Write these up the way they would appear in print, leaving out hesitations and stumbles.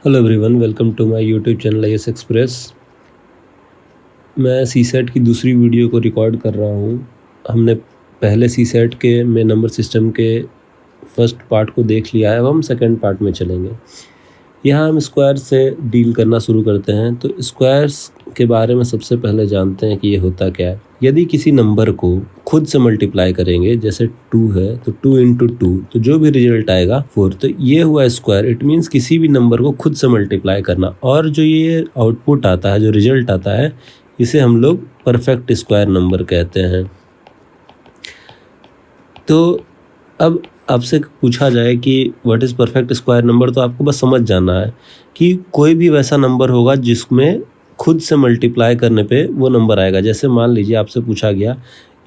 Hello everyone, welcome to my YouTube channel IAS Express. मैं CSAT की दूसरी video को रिकॉर्ड कर रहा हूँ। हमने पहले सीसेट के में नंबर सिस्टम के फर्स्ट पार्ट को देख लिया है। अब हम सेकंड पार्ट में चलेंगे। यहाँ हम स्क्वायर से डील करना शुरू करते हैं। तो स्क्वायर्स के बारे में सबसे पहले जानते हैं कि ये होता क्या है। यदि किसी नंबर को खुद से मल्टीप्लाई करेंगे, जैसे 2 है तो 2 इंटू 2, तो जो भी रिजल्ट आएगा 4। तो ये हुआ स्क्वायर। इट मीन्स किसी भी नंबर को खुद से मल्टीप्लाई करना। और जो ये आउटपुट आता है, जो रिजल्ट आता है, इसे हम लोग परफेक्ट स्क्वायर नंबर कहते हैं। तो अब आपसे पूछा जाए कि what is perfect square number, तो आपको बस समझ जाना है कि कोई भी वैसा नंबर होगा जिसमें खुद से मल्टीप्लाई करने पे वो नंबर आएगा। जैसे मान लीजिए आपसे पूछा गया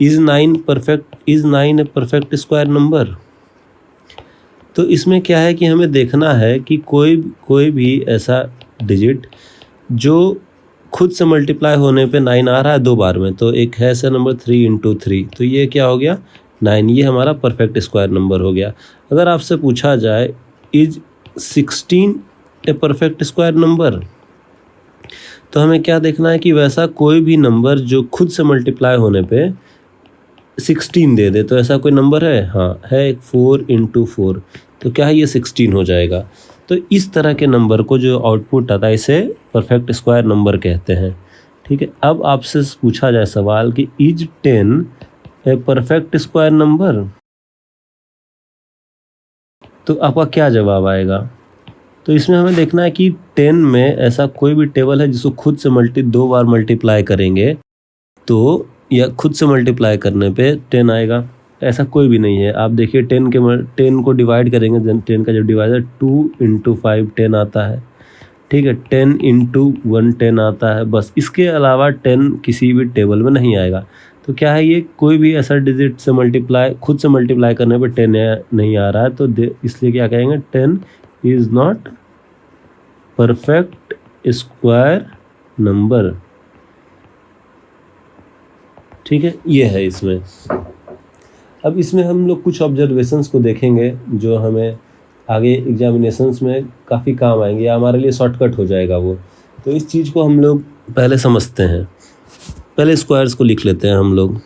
is 9 a perfect square number. तो इसमें क्या है कि हमें देखना है कि कोई भी ऐसा डिजिट जो खुद से मल्टीप्लाई होने पे 9 आ रहा है 2 बार में। तो एक है ऐसा नंबर 3 इंटू 3, तो ये क्या हो गया 9। ये हमारा परफेक्ट स्क्वायर नंबर हो गया। अगर आपसे पूछा जाए is 16 a perfect square number, तो हमें क्या देखना है कि वैसा कोई भी नंबर जो खुद से मल्टीप्लाई होने पे 16 दे दे। तो ऐसा कोई नंबर है? हाँ है, 4 इंटू 4। तो क्या है, ये 16 हो जाएगा। तो इस तरह के नंबर को जो आउटपुट आता है, इसे परफेक्ट स्क्वायर नंबर कहते हैं। ठीक है। अब आपसे पूछा जाए सवाल कि is 10 a perfect square number, तो आपका क्या जवाब आएगा? तो इसमें हमें देखना है कि 10 में ऐसा कोई भी टेबल है जिसको खुद से 2 बार मल्टीप्लाई करेंगे तो, या खुद से मल्टीप्लाई करने पे 10 आएगा। ऐसा कोई भी नहीं है। आप देखिए 10 को डिवाइड करेंगे, 10 का जब डिवाइडर 2 इंटू 5 10 आता है। ठीक है। 10 इंटू 1 10 आता है। बस इसके अलावा 10 किसी भी टेबल में नहीं आएगा। तो क्या है, ये कोई भी ऐसा डिजिट से खुद से मल्टीप्लाई करने पर 10 नहीं आ रहा है। तो इसलिए क्या कहेंगे, 10 is not perfect square number. ठीक है, ये है इसमें। अब इसमें हम लोग कुछ ऑब्जर्वेशंस को देखेंगे जो हमें आगे एग्जामिनेशंस में काफ़ी काम आएंगे, या हमारे लिए शॉर्टकट हो जाएगा वो। तो इस चीज़ को हम लोग पहले समझते हैं। पहले स्क्वायर्स को लिख लेते हैं हम लोग।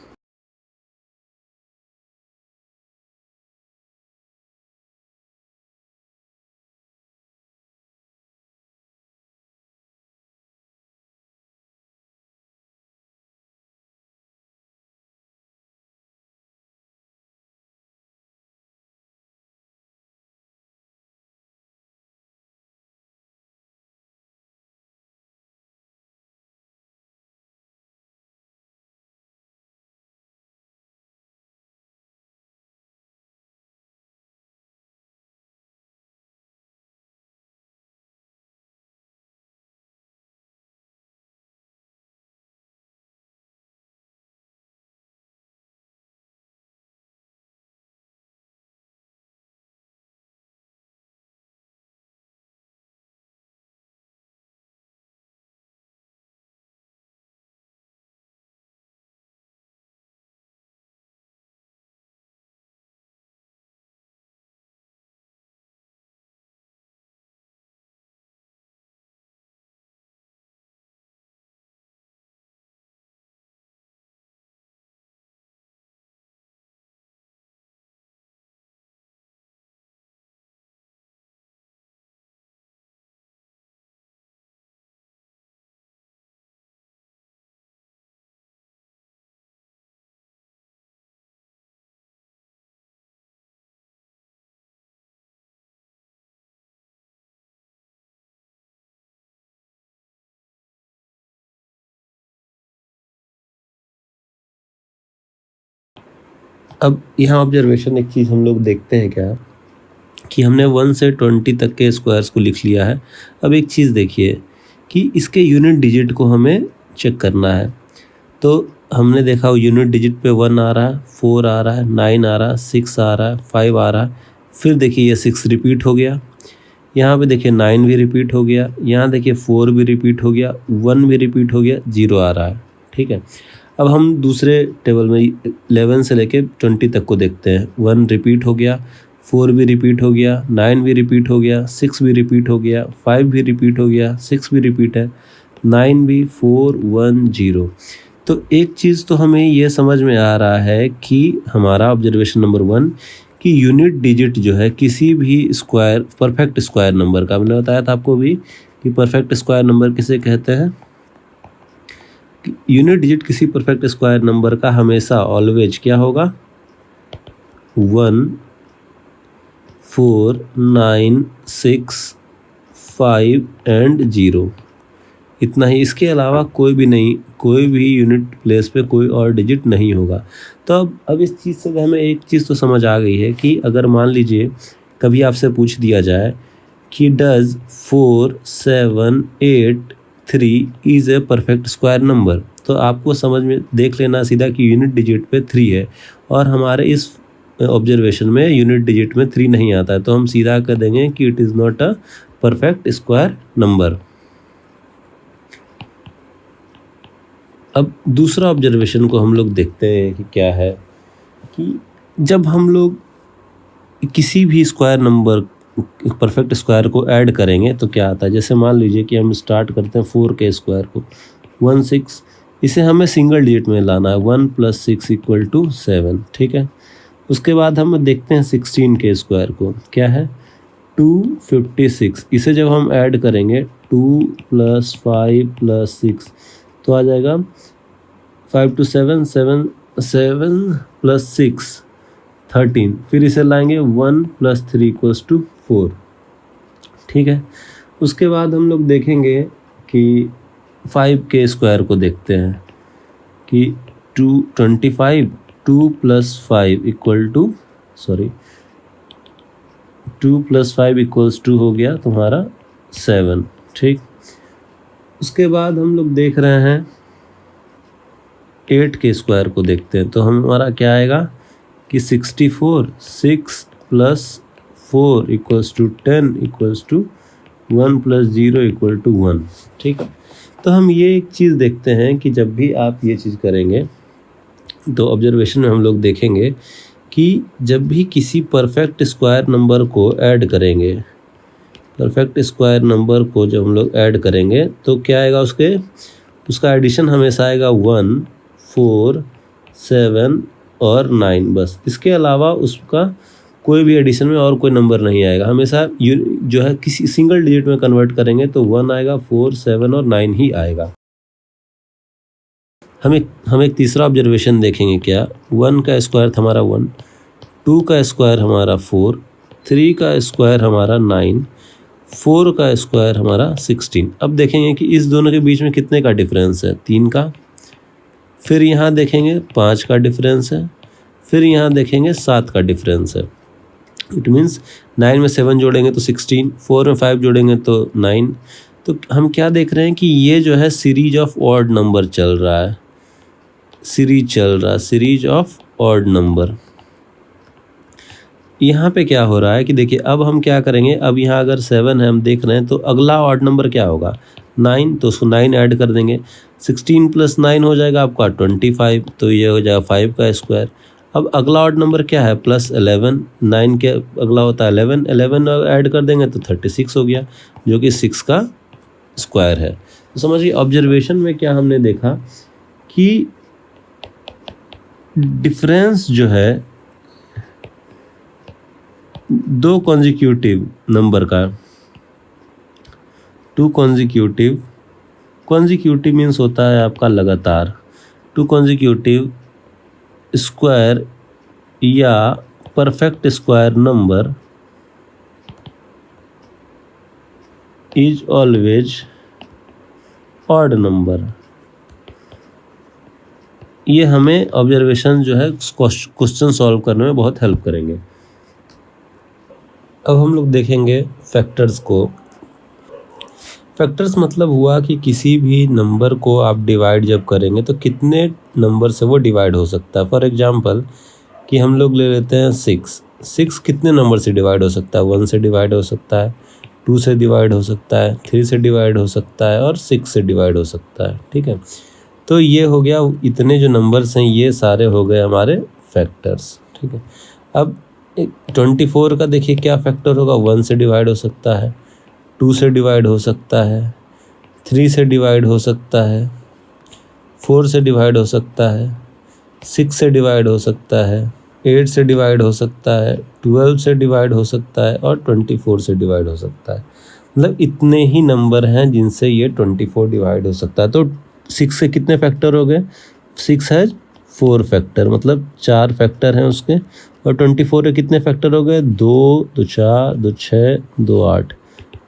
अब यहाँ ऑब्जर्वेशन एक चीज़ हम लोग देखते हैं क्या, कि हमने 1 से 20 तक के स्क्वायर्स को लिख लिया है। अब एक चीज़ देखिए कि इसके यूनिट डिजिट को हमें चेक करना है। तो हमने देखा यूनिट डिजिट पे 1 आ रहा है, 4 आ रहा है, 9 आ रहा है, 6 आ रहा है, 5 आ रहा है। फिर देखिए ये 6 रिपीट हो गया। यहाँ पे देखिए 9 भी रिपीट हो गया। यहाँ देखिए 4 भी रिपीट हो गया, 1 भी रिपीट हो गया, 0 आ रहा है। ठीक है। अब हम दूसरे टेबल में 11 से लेके 20 तक को देखते हैं। 1 रिपीट हो गया, 4 भी रिपीट हो गया, 9 भी रिपीट हो गया, 6 भी रिपीट हो गया, 5 भी रिपीट हो गया, 6 भी रिपीट है, 9 भी, 4 1 0। तो एक चीज़ तो हमें ये समझ में आ रहा है कि हमारा ऑब्जर्वेशन नंबर 1 कि यूनिट डिजिट जो है किसी भी स्क्वायर परफेक्ट स्क्वायर नंबर का, मैंने बताया था आपको भी कि परफेक्ट स्क्वायर नंबर किसे कहते हैं। यूनिट डिजिट किसी परफेक्ट स्क्वायर नंबर का हमेशा ऑलवेज क्या होगा, 1 4 9 6 5 एंड 0, इतना ही। इसके अलावा कोई भी नहीं, कोई भी यूनिट प्लेस पे कोई और डिजिट नहीं होगा। तो अब इस चीज़ से हमें एक चीज़ तो समझ आ गई है कि अगर मान लीजिए कभी आपसे पूछ दिया जाए कि does 4 7 8 3 is a perfect square number, तो आपको समझ में देख लेना सीधा कि यूनिट डिजिट पे 3 है और हमारे इस ऑब्जर्वेशन में यूनिट डिजिट में 3 नहीं आता है, तो हम सीधा कह देंगे कि it is not a perfect square number. अब दूसरा ऑब्जर्वेशन को हम लोग देखते हैं कि क्या है कि जब हम लोग किसी भी स्क्वायर नंबर परफेक्ट स्क्वायर को ऐड करेंगे तो क्या आता है। जैसे मान लीजिए कि हम स्टार्ट करते हैं 4 के स्क्वायर को 16, इसे हमें सिंगल डिजिट में लाना है, 1 + 6 = 7, ठीक है। उसके बाद हम देखते हैं 16 के स्क्वायर को, क्या है 256, इसे जब हम ऐड करेंगे 2 + 5 + 6 तो आ जाएगा 5 2 7 7 7 + 6 13, फिर इसे लाएंगे 1 + 3 = 4, ठीक है। उसके बाद हम लोग देखेंगे कि 5 के स्क्वायर को देखते हैं कि 25 2 + 5 हो गया तुम्हारा 7, ठीक। उसके बाद हम लोग देख रहे हैं 8 के स्क्वायर को देखते हैं, तो हमारा क्या आएगा कि 64 6 + 4 = 10 = 1 + 0 = 1, ठीक। तो हम ये एक चीज़ देखते हैं कि जब भी आप ये चीज़ करेंगे तो ऑब्जर्वेशन में हम लोग देखेंगे कि जब भी किसी परफेक्ट स्क्वायर नंबर को ऐड करेंगे, परफेक्ट स्क्वायर नंबर को जब हम लोग ऐड करेंगे तो क्या आएगा, उसका एडिशन हमेशा आएगा 1 4 7 और 9, बस। इसके अलावा उसका कोई भी एडिशन में और कोई नंबर नहीं आएगा। हमेशा जो है किसी सिंगल डिजिट में कन्वर्ट करेंगे तो 1 आएगा, 4 7 और 9 ही आएगा। हम एक तीसरा ऑब्जर्वेशन देखेंगे, क्या 1 का स्क्वायर हमारा 1, 2 का स्क्वायर हमारा 4, 3 का स्क्वायर हमारा 9, 4 का स्क्वायर हमारा 16। अब देखेंगे कि इस दोनों के बीच में कितने का डिफरेंस है, 3 का। फिर यहाँ देखेंगे 5 का डिफरेंस है, फिर यहाँ देखेंगे 7 का डिफरेंस है। इट मीन्स 9 में 7 जोड़ेंगे तो 16, 4 में 5 जोड़ेंगे तो 9। तो हम क्या देख रहे हैं कि ये जो है सीरीज ऑफ ऑड नंबर चल रहा है, सीरीज ऑफ ऑड नंबर। यहाँ पे क्या हो रहा है कि देखिए अब हम क्या करेंगे, अब यहाँ अगर 7 है हम देख रहे हैं तो अगला ऑड नंबर क्या होगा 9, तो उसको 9 ऐड कर देंगे, 16 + 9 हो जाएगा आपका 25, तो ये हो जाएगा 5 का स्क्वायर। अब अगला ऑड नंबर क्या है +11, 9 के अगला होता है 11, 11 ऐड कर देंगे तो 36 हो गया, जो कि 6 का स्क्वायर है। तो समझिए ऑब्जर्वेशन में क्या हमने देखा कि डिफरेंस जो है दो कॉन्जिक्यूटिव नंबर का, 2 कॉन्जिक्यूटिव मीन्स होता है आपका लगातार, 2 कॉन्जिक्यूटिव स्क्वायर या perfect square number is always odd number. ये हमें ऑब्जर्वेशन जो है क्वेश्चन सॉल्व करने में बहुत हेल्प करेंगे। अब हम लोग देखेंगे फैक्टर्स को। फैक्टर्स मतलब हुआ कि किसी भी नंबर को आप डिवाइड जब करेंगे तो कितने नंबर से वो डिवाइड हो सकता है। फॉर एग्जांपल कि हम लोग ले लेते हैं 6 कितने नंबर से डिवाइड हो सकता है, 1 से डिवाइड हो सकता है, 2 से डिवाइड हो सकता है, 3 से डिवाइड हो सकता है और 6 से डिवाइड हो सकता है, ठीक है। तो ये हो गया, इतने जो नंबर्स हैं ये सारे हो गए हमारे फैक्टर्स, ठीक है। अब 24 का देखिए क्या फैक्टर होगा, 1 से डिवाइड हो सकता है, 2 से डिवाइड हो सकता है, 3 से डिवाइड हो सकता है, 4 से डिवाइड हो सकता है, 6 से डिवाइड हो सकता है, 8 से डिवाइड हो सकता है, 12 से डिवाइड हो सकता है और 24 से डिवाइड हो सकता है। मतलब इतने ही नंबर हैं जिनसे ये 24 डिवाइड हो सकता है। तो 6 के कितने फैक्टर हो गए, 6 है 4 फैक्टर, मतलब 4 फैक्टर हैं उसके। और 24 के कितने फैक्टर हो गए, 2, 2 4, 2 6, 2 8,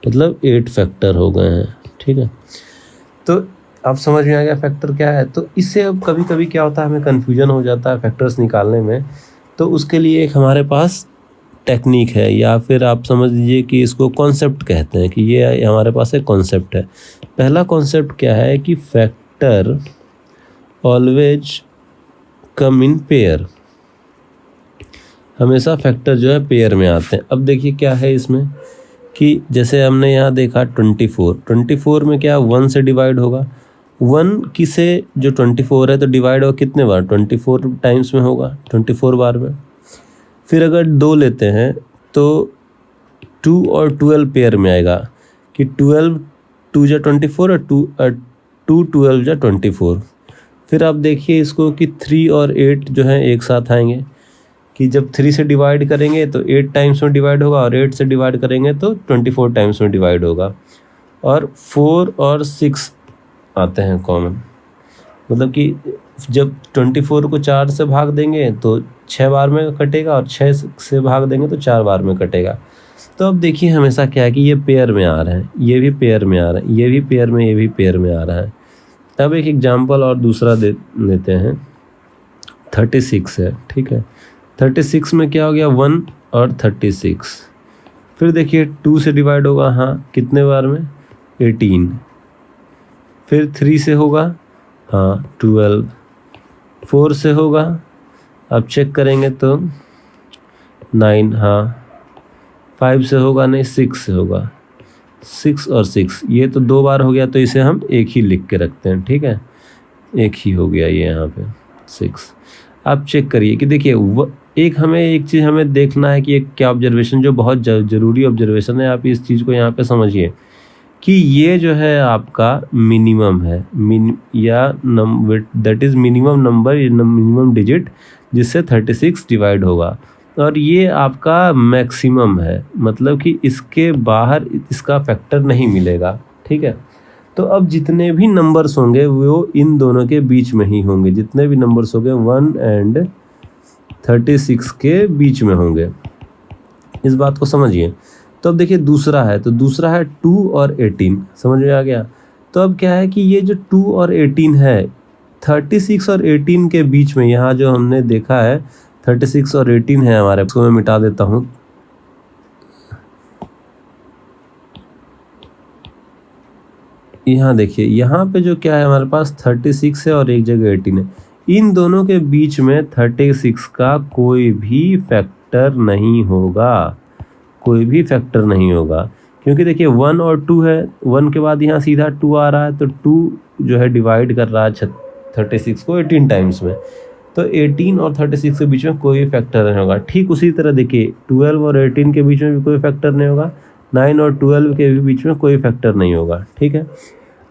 मतलब 8 फैक्टर हो गए हैं। ठीक है, तो अब समझ में आ गया फैक्टर क्या है। तो इससे अब कभी कभी क्या होता है, हमें कन्फ्यूजन हो जाता है फैक्टर्स निकालने में। तो उसके लिए एक हमारे पास टेक्निक है, या फिर आप समझ लीजिए कि इसको कॉन्सेप्ट कहते हैं, कि ये हमारे पास एक कॉन्सेप्ट है। पहला कॉन्सेप्ट क्या है कि factor always come in pair, हमेशा फैक्टर जो है पेयर में आते हैं। अब देखिए क्या है इसमें कि जैसे हमने यहाँ देखा 24 में क्या 1 से डिवाइड होगा, 1 किसे जो 24 है तो डिवाइड होगा कितने बार, 24 टाइम्स में होगा, 24 बार में। फिर अगर 2 लेते हैं तो 2 और 12 पेयर में आएगा, कि 12 2 जा 24 और 2 12 जा 24। फिर आप देखिए इसको कि 3 और 8 जो है एक साथ आएंगे, कि जब 3 से डिवाइड करेंगे तो 8 टाइम्स में डिवाइड होगा, और 8 से डिवाइड करेंगे तो 24 टाइम्स में डिवाइड होगा। और 4 और 6 आते हैं कॉमन, मतलब कि जब 24 को 4 से भाग देंगे तो 6 बार में कटेगा, और 6 से भाग देंगे तो 4 बार में कटेगा। तो अब देखिए हमेशा क्या है कि ये पेयर में आ रहे हैं, ये भी पेयर में आ रहा है, ये भी पेयर में, ये भी पेयर में आ रहा है। अब एक एग्जाम्पल और दूसरा देते हैं, 36 है। ठीक है, 36 में क्या हो गया, 1 और 36। फिर देखिए 2 से डिवाइड होगा, हाँ कितने बार में, 18। फिर 3 से होगा, हाँ 12। 4 से होगा, अब चेक करेंगे तो 9, हाँ। 5 से होगा नहीं, 6 से होगा, 6 और 6, ये तो 2 बार हो गया, तो इसे हम एक ही लिख के रखते हैं। ठीक है, एक ही हो गया ये यहाँ पे 6। आप चेक करिए कि देखिए एक चीज़ हमें देखना है कि एक क्या ऑब्जर्वेशन, जो बहुत ज़रूरी ऑब्जर्वेशन है, आप इस चीज़ को यहाँ पे समझिए कि ये जो है आपका मिनिमम है, या that is minimum number, minimum digit जिससे 36 डिवाइड होगा, और ये आपका मैक्सिमम है, मतलब कि इसके बाहर इसका फैक्टर नहीं मिलेगा। ठीक है, तो अब जितने भी नंबर्स होंगे वो इन दोनों के बीच में ही होंगे, जितने भी नंबर्स होंगे 1 और 36 के बीच में होंगे, इस बात को समझिए। तो अब देखिए दूसरा है, तो दूसरा है 2 और 18, समझ में आ गया। तो अब क्या है कि ये जो 2 और 18 है, 36 और 18 के बीच में, यहाँ जो हमने देखा है 36 और 18 है हमारे, इसको मैं मिटा देता हूँ। यहाँ देखिए, यहाँ पे जो क्या है हमारे पास 36 है और एक जगह 18 है, इन दोनों के बीच में 36 का कोई भी फैक्टर नहीं होगा, कोई भी फैक्टर नहीं होगा, क्योंकि देखिए 1 और 2 है, 1 के बाद यहाँ सीधा 2 आ रहा है, तो 2 जो है डिवाइड कर रहा है 36 को 18 टाइम्स में, तो 18 और 36 के बीच में कोई फैक्टर नहीं होगा। ठीक उसी तरह देखिए 12 और 18 के बीच में भी कोई फैक्टर नहीं होगा, 9 और 12 के बीच में कोई फैक्टर नहीं होगा। ठीक है,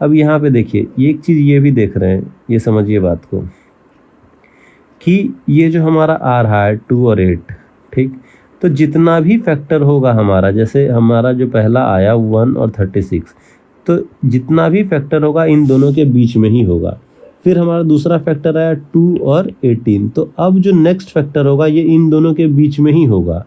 अब यहाँ पे देखिए एक चीज़ ये भी देख रहे हैं, ये समझिए बात को, कि ये जो हमारा आ रहा है 2 और 8, ठीक, तो जितना भी फैक्टर होगा हमारा, जैसे हमारा जो पहला आया 1 और 36, तो जितना भी फैक्टर होगा इन दोनों के बीच में ही होगा। फिर हमारा दूसरा फैक्टर आया 2 और 18, तो अब जो नेक्स्ट फैक्टर होगा ये इन दोनों के बीच में ही होगा।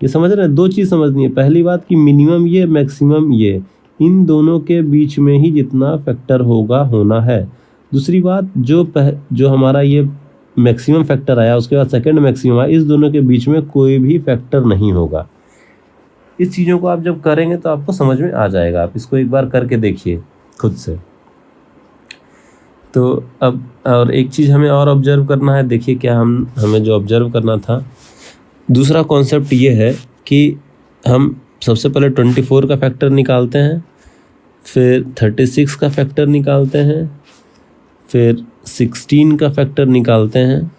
ये समझ रहे हैं, दो चीज़ समझनी है, पहली बात कि मिनिमम ये, मैक्सिमम ये, इन दोनों के बीच में ही जितना फैक्टर होगा होना है। दूसरी बात, जो हमारा ये मैक्सिमम फैक्टर आया, उसके बाद सेकंड मैक्सिमम आया, इस दोनों के बीच में कोई भी फैक्टर नहीं होगा। इस चीज़ों को आप जब करेंगे तो आपको समझ में आ जाएगा, आप इसको एक बार करके देखिए खुद से। तो अब और एक चीज़ हमें और ऑब्जर्व करना है, देखिए क्या हमें जो ऑब्जर्व करना था, दूसरा कॉन्सेप्ट ये है कि हम सबसे पहले 24 का फैक्टर निकालते हैं, फिर 36 का फैक्टर निकालते हैं, फिर 16 का फैक्टर निकालते हैं,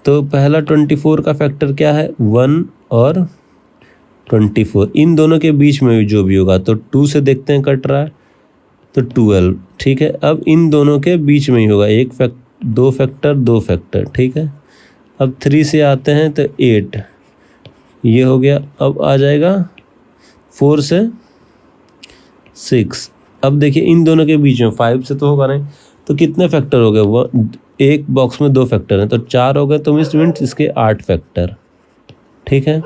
तो पहला 24 का फैक्टर क्या है, 1 और 24, इन दोनों के बीच में जो भी होगा, तो 2 से देखते हैं कट रहा है तो 12, ठीक है। अब इन दोनों के बीच में ही होगा, दो फैक्टर, ठीक है। अब 3 से आते हैं तो 8, ये हो गया। अब आ जाएगा 4 से 6। अब देखिए इन दोनों के बीच में 5 से तो होगा नहीं, तो कितने फैक्टर हो गए, वो एक बॉक्स में 2 फैक्टर हैं तो 4 हो गए, तो मीन्स इसके 8 फैक्टर, ठीक है।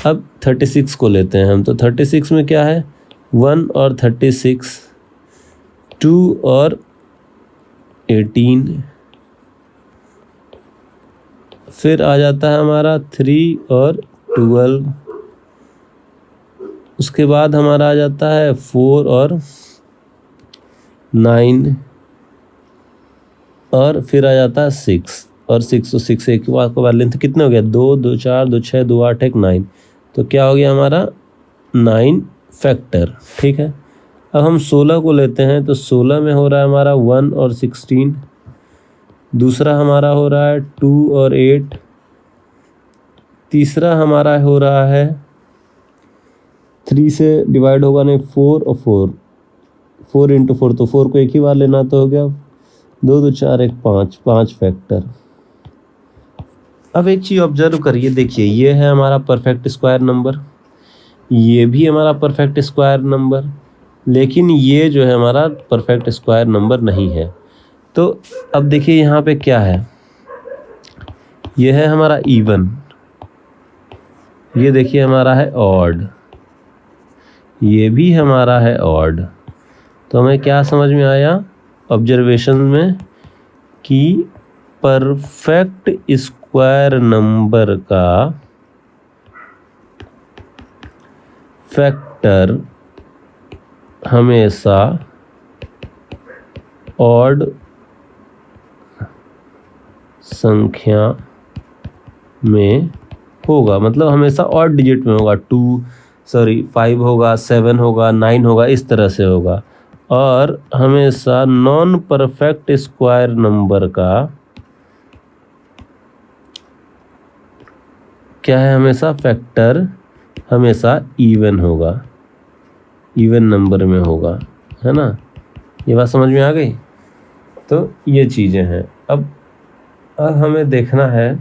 अब 36 को लेते हैं हम, तो 36 में क्या है, 1 और 36, 2 और 18, फिर आ जाता है हमारा 3 और 12, उसके बाद हमारा आ जाता है 4 और 9, और फिर आ जाता है 6 और 6, तो 6 एक के बाद लेंथ कितने हो गया, 2 2 4 2 6 2 8 1 9, तो क्या हो गया हमारा 9 फैक्टर, ठीक है। अब हम 16 को लेते हैं, तो 16 में हो रहा है हमारा 1 और 16, दूसरा हमारा हो रहा है 2 और 8, तीसरा हमारा हो रहा है 3 से डिवाइड होगा नहीं, 4 और 4, 4 इंटू 4, तो 4 को एक ही बार लेना तो हो गया 2 2 4 1 5, 5 फैक्टर। अब एक चीज़ ऑब्जर्व करिए, देखिए ये है हमारा परफेक्ट स्क्वायर नंबर, ये भी हमारा परफेक्ट स्क्वायर नंबर, लेकिन ये जो है हमारा परफेक्ट स्क्वायर नंबर नहीं है। तो अब देखिए यहाँ पे क्या है, ये है हमारा इवन, ये देखिए हमारा है ऑड, ये भी हमारा है ऑड। तो हमें क्या समझ में आया ऑब्जर्वेशन में कि परफेक्ट स्क्वायर नंबर का फैक्टर हमेशा ऑड संख्या में होगा, मतलब हमेशा ऑड डिजिट में होगा, 5 होगा, 7 होगा, 9 होगा, इस तरह से होगा। और हमेशा नॉन परफेक्ट स्क्वायर नंबर का क्या है, हमेशा फैक्टर हमेशा इवन होगा, इवन नंबर में होगा, है ना। ये बात समझ में आ गई। तो ये चीज़ें हैं। अब हमें देखना है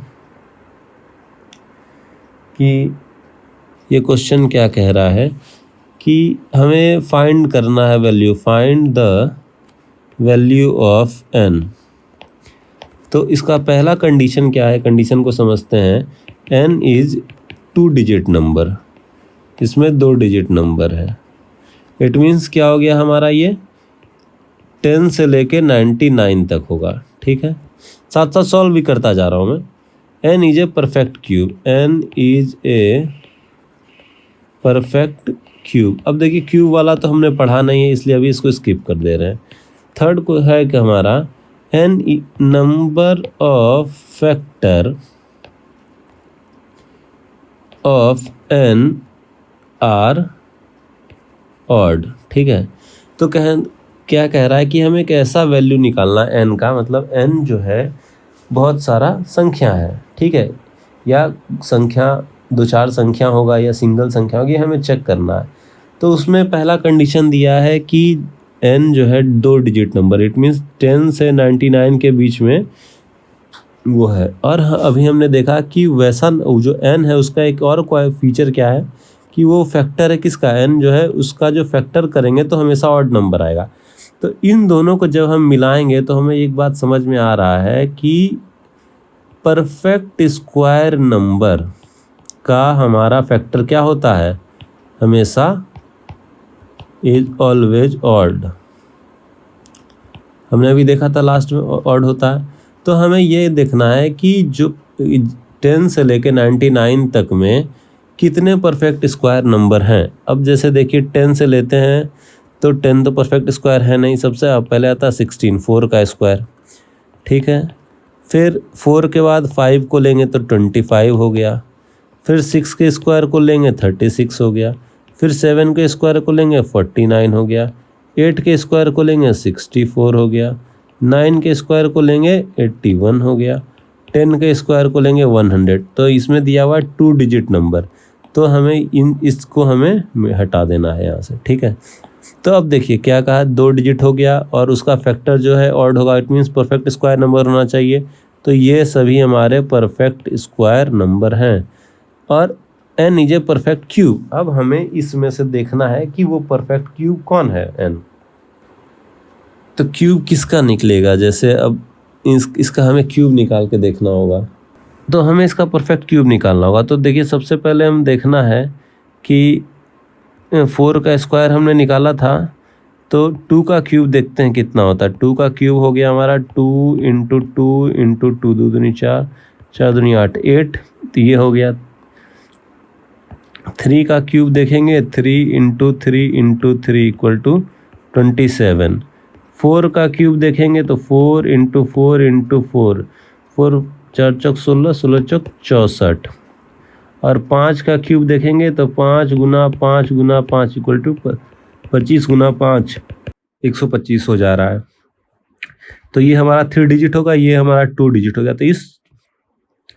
कि ये क्वेश्चन क्या कह रहा है कि हमें फाइंड करना है value, find the value of n। तो इसका पहला कंडीशन क्या है, कंडीशन को समझते हैं। n इज 2 डिजिट नंबर, इसमें 2 डिजिट नंबर है। इट मीन्स क्या हो गया हमारा, ये 10 से लेके 99 तक होगा, ठीक है। साथ साथ सॉल्व भी करता जा रहा हूँ मैं। n is a perfect cube, n is a perfect cube. अब देखिए क्यूब वाला तो हमने पढ़ा नहीं है, इसलिए अभी इसको स्किप कर दे रहे हैं। थर्ड को है कि हमारा n number of factor of n are odd, ठीक है। तो क्या कह रहा है कि हमें एक ऐसा वैल्यू निकालना है n का, मतलब n जो है बहुत सारा संख्या है, ठीक है, या संख्या 2-4 संख्या होगा या सिंगल संख्या होगी, हमें चेक करना है। तो उसमें पहला कंडीशन दिया है कि n जो है 2 डिजिट नंबर, इट मीन्स 10 से 99 के बीच में वो है। और अभी हमने देखा कि वैसा जो n है उसका एक और फीचर क्या है कि वो फैक्टर है किसका, n जो है उसका जो फैक्टर करेंगे तो हमेशा ऑड नंबर आएगा। तो इन दोनों को जब हम मिलाएंगे तो हमें एक बात समझ में आ रहा है कि परफेक्ट स्क्वायर नंबर का हमारा फैक्टर क्या होता है, हमेशा इज ऑलवेज ऑड। हमने अभी देखा था लास्ट में ऑड होता है। तो हमें ये देखना है कि जो 10 से लेके 99 तक में कितने परफेक्ट स्क्वायर नंबर हैं। अब जैसे देखिए 10 से लेते हैं तो 10 तो परफेक्ट स्क्वायर है नहीं, सबसे पहले आता है 16, 4 का स्क्वायर, ठीक है। फिर 4 के बाद 5 को लेंगे तो 25 हो गया, फिर 6 के स्क्वायर को लेंगे 36 हो गया, फिर 7 के स्क्वायर को लेंगे 49 हो गया, 8 के स्क्वायर को लेंगे 64 हो गया, 9 के स्क्वायर को लेंगे 81 हो गया, 10 के स्क्वायर को लेंगे 100, तो इसमें दिया हुआ 2 डिजिट नंबर, तो हमें इसको हमें हटा देना है यहाँ से, ठीक है। तो अब देखिए क्या कहा, 2 डिजिट हो गया और उसका फैक्टर जो है ऑड होगा, it means perfect square number होना चाहिए। तो ये सभी हमारे परफेक्ट स्क्वायर नंबर हैं और n is a perfect cube. अब हमें इसमें से देखना है कि वो परफेक्ट क्यूब कौन है n। तो क्यूब किसका निकलेगा, जैसे अब इसका हमें क्यूब निकाल के देखना होगा, तो हमें इसका परफेक्ट क्यूब निकालना होगा। तो देखिए सबसे पहले हम देखना है कि 4 का स्क्वायर हमने निकाला था, तो 2 का क्यूब देखते हैं कितना होता है। 2 का क्यूब हो गया हमारा 2 इंटू 2 इंटू 2 2 दूनी 4, 4 दूनी 8, 8, तो ये हो गया। 3 का क्यूब देखेंगे, 3 इंटू 3 इंटू 3 इक्वल टू 27। 4 का क्यूब देखेंगे तो 4 इंटू 4 इंटू 4, 4 4 चौक 16, 16 चौक 64। और 5 का क्यूब देखेंगे तो 5 गुना 5 गुना 5 इक्वल टू 25 गुना 5, 125 हो जा रहा है। तो ये हमारा 3 डिजिट होगा, ये हमारा 2 डिजिट होगा। तो इस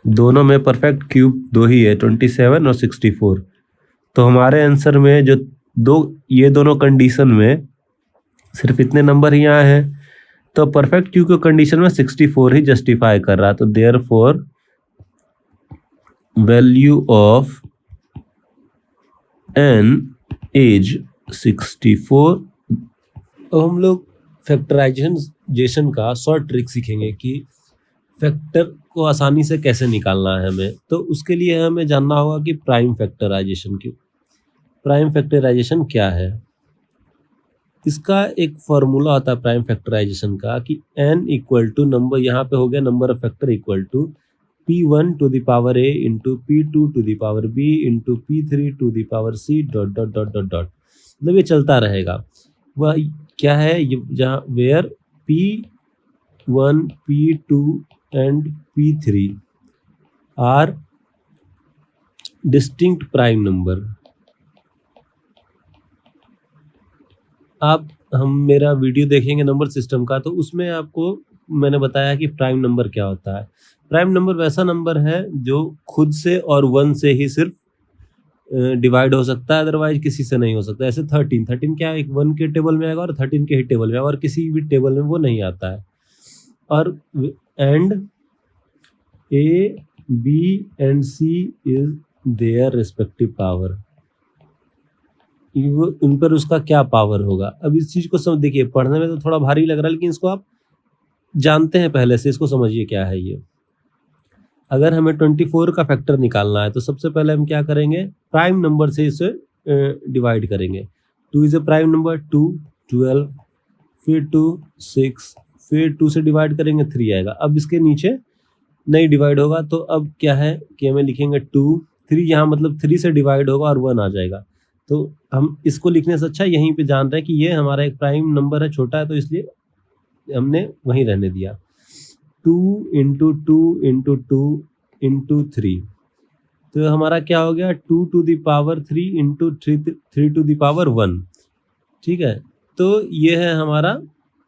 दोनों में परफेक्ट क्यूब 2 ही है, 27 और 64। तो हमारे आंसर में जो ये दोनों कंडीशन में सिर्फ इतने नंबर ही आए हैं, तो परफेक्ट क्यूब के कंडीशन में 64 ही जस्टिफाई कर रहा है। तो therefore value of n is 64। अब हम लोग फैक्टराइजेशन का शॉर्ट ट्रिक सीखेंगे कि फैक्टर को आसानी से कैसे निकालना है हमें। तो उसके लिए हमें जानना होगा कि प्राइम फैक्टराइजेशन क्या है। इसका एक फॉर्मूला होता है प्राइम फैक्टराइजेशन का कि n इक्वल टू नंबर, यहाँ पे हो गया number of factor equal to p1 to the power a into p2 to the power b into p3 to the power c dot dot dot dot dot. मतलब ये चलता रहेगा। वह क्या है, जहाँ where p1 p2 and p3 are distinct prime number. आप मेरा वीडियो देखेंगे नंबर सिस्टम का, तो उसमें आपको मैंने बताया कि प्राइम नंबर क्या होता है। प्राइम नंबर वैसा नंबर है जो खुद से और 1 से ही सिर्फ डिवाइड हो सकता है, अदरवाइज किसी से नहीं हो सकता। ऐसे 13 क्या एक 1 के टेबल में आएगा और 13 के ही टेबल में आएगा, और किसी भी टेबल में वो नहीं आता है। और and A B and C is their respective power, उन पर उसका क्या पावर होगा। अब इस चीज को समझ, देखिए पढ़ने में तो थोड़ा भारी लग रहा है, लेकिन इसको आप जानते हैं पहले से, इसको समझिए क्या है ये। अगर हमें 24 का फैक्टर निकालना है तो सबसे पहले हम क्या करेंगे, प्राइम नंबर से इसे डिवाइड करेंगे। 2 इज ए प्राइम नंबर, 2 12, फिर 2 6, फिर 2 से डिवाइड करेंगे 3 आएगा। अब इसके नीचे नहीं डिवाइड होगा, तो अब क्या है कि हमें लिखेंगे 2 3, यहाँ मतलब 3 से डिवाइड होगा और 1 आ जाएगा। तो हम इसको लिखने से अच्छा यहीं पे जान रहे हैं कि ये हमारा एक प्राइम नंबर है, छोटा है, तो इसलिए हमने वहीं रहने दिया। 2 इंटू 2 इंटू 2 इंटू 3, तो हमारा क्या हो गया 2 to the power 3 into 3 to the power 1, ठीक है। तो ये है हमारा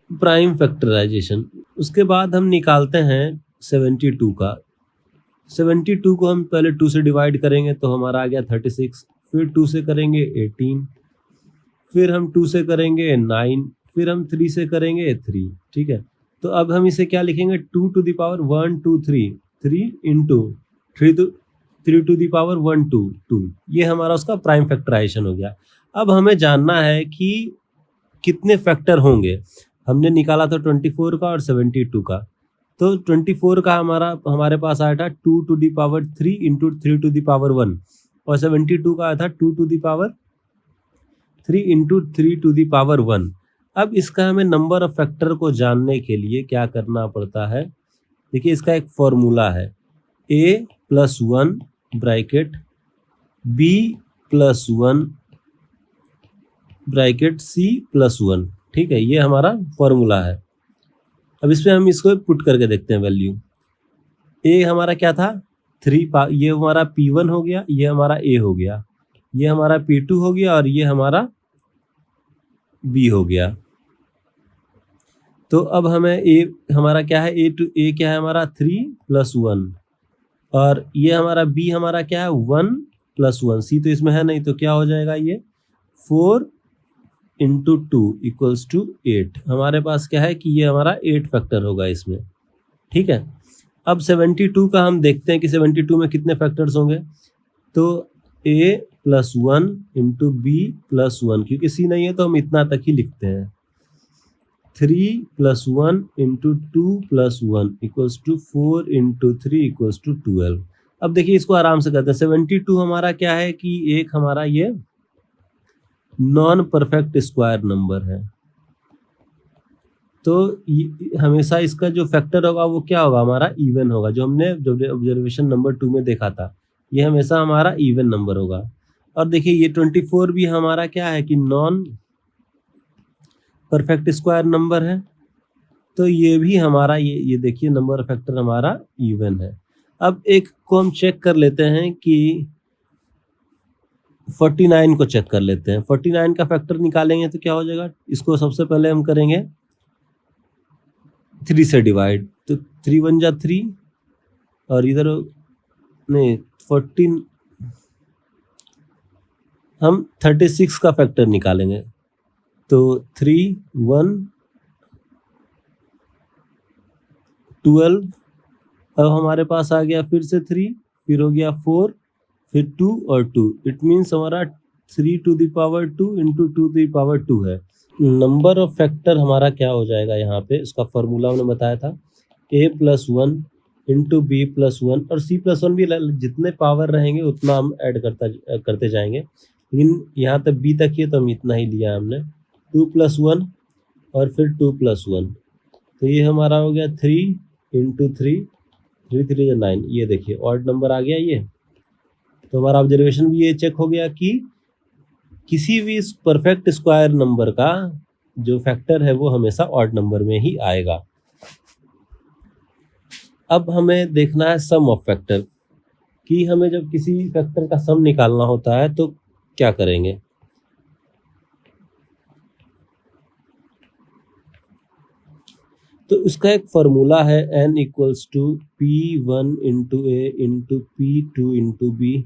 प्राइम फैक्टराइजेशन। उसके बाद हम निकालते हैं 72 का। 72 को हम पहले 2 से डिवाइड करेंगे तो हमारा आ गया 36, फिर 2 से करेंगे 18, फिर हम 2 से करेंगे 9, फिर हम 3 से करेंगे 3, ठीक है। तो अब हम इसे क्या लिखेंगे, 2 to the power 1 2 3, 3 into 3 to the power 1 2 2। ये हमारा उसका प्राइम फैक्टराइजेशन हो गया। अब हमें जानना है कि कितने फैक्टर होंगे। हमने निकाला था 24 का और 72 का। तो 24 का हमारे पास आया था 2 to the power 3 into 3 to the power 1, और 72 का आया था 2 to the power 3 into 3 to the power 1। अब इसका हमें नंबर ऑफ फैक्टर को जानने के लिए क्या करना पड़ता है, देखिए इसका एक फॉर्मूला है, a plus 1 bracket b plus 1 bracket c plus 1, ठीक है। ये हमारा फॉर्मूला है। अब इसमें हम इसको पुट करके देखते हैं वैल्यू। a हमारा क्या था 3, ये हमारा p1 हो गया, ये हमारा a हो गया, ये हमारा p2 हो गया, और ये हमारा b हो गया। तो अब हमें ए हमारा क्या है, ए क्या है हमारा 3+1, और ये हमारा बी हमारा क्या है 1+1, सी तो इसमें है नहीं, तो क्या हो जाएगा ये 4 × 2 = 8। हमारे पास क्या है कि ये हमारा 8 फैक्टर होगा इसमें, ठीक है। अब 72 का हम देखते हैं कि 72 में कितने फैक्टर्स होंगे। तो a+1 × b+1, क्योंकि सी नहीं है तो हम इतना तक ही लिखते हैं। 3+1 × 2+1 = 4 × 3 = 12। अब देखिए इसको आराम से करते हैं। 72 हमारा क्या है कि एक हमारा ये नॉन परफेक्ट स्क्वायर नंबर है, तो हमेशा इसका जो फैक्टर होगा वो क्या होगा, हमारा इवन होगा। जो हमने ऑब्जर्वेशन नंबर 2 में देखा था, ये हमेशा हमारा इवन नंबर होगा। और देखिए ये 24 भी हमारा क्या है कि नॉन परफेक्ट स्क्वायर नंबर है, तो ये भी हमारा ये देखिए नंबर फैक्टर हमारा इवन है। अब एक को हम चेक कर लेते हैं कि 49 को चेक कर लेते हैं। 49 का फैक्टर निकालेंगे तो क्या हो जाएगा, इसको सबसे पहले हम करेंगे 3 से डिवाइड, तो 3 × 1 = 3, और इधर नहीं 14, हम 36 का फैक्टर निकालेंगे, तो 3 1 12, अब हमारे पास आ गया फिर से 3, फिर हो गया 4, फिर 2 और 2, इट मीन्स हमारा 3 to the power 2 × 2 to the power 2 है। नंबर ऑफ फैक्टर हमारा क्या हो जाएगा यहाँ पे, इसका फॉर्मूला हमने बताया था a+1 × b+1, और c+1 भी जितने पावर रहेंगे उतना हम ऐड करते जाएंगे, लेकिन यहाँ तक b तक ही तो हम इतना ही लिया हमने। 2+1 और फिर 2+1, तो ये हमारा हो गया 3 × 3, 3 3 = 9। ये देखिए ऑड नंबर आ गया ये, तो हमारा ऑब्जर्वेशन भी ये चेक हो गया कि किसी भी परफेक्ट स्क्वायर नंबर का जो फैक्टर है वो हमेशा ऑड नंबर में ही आएगा। अब हमें देखना है सम ऑफ फैक्टर, कि हमें जब किसी फैक्टर का सम निकालना होता है तो क्या करेंगे। तो इसका एक फॉर्मूला है n = p1 × a × p2 × b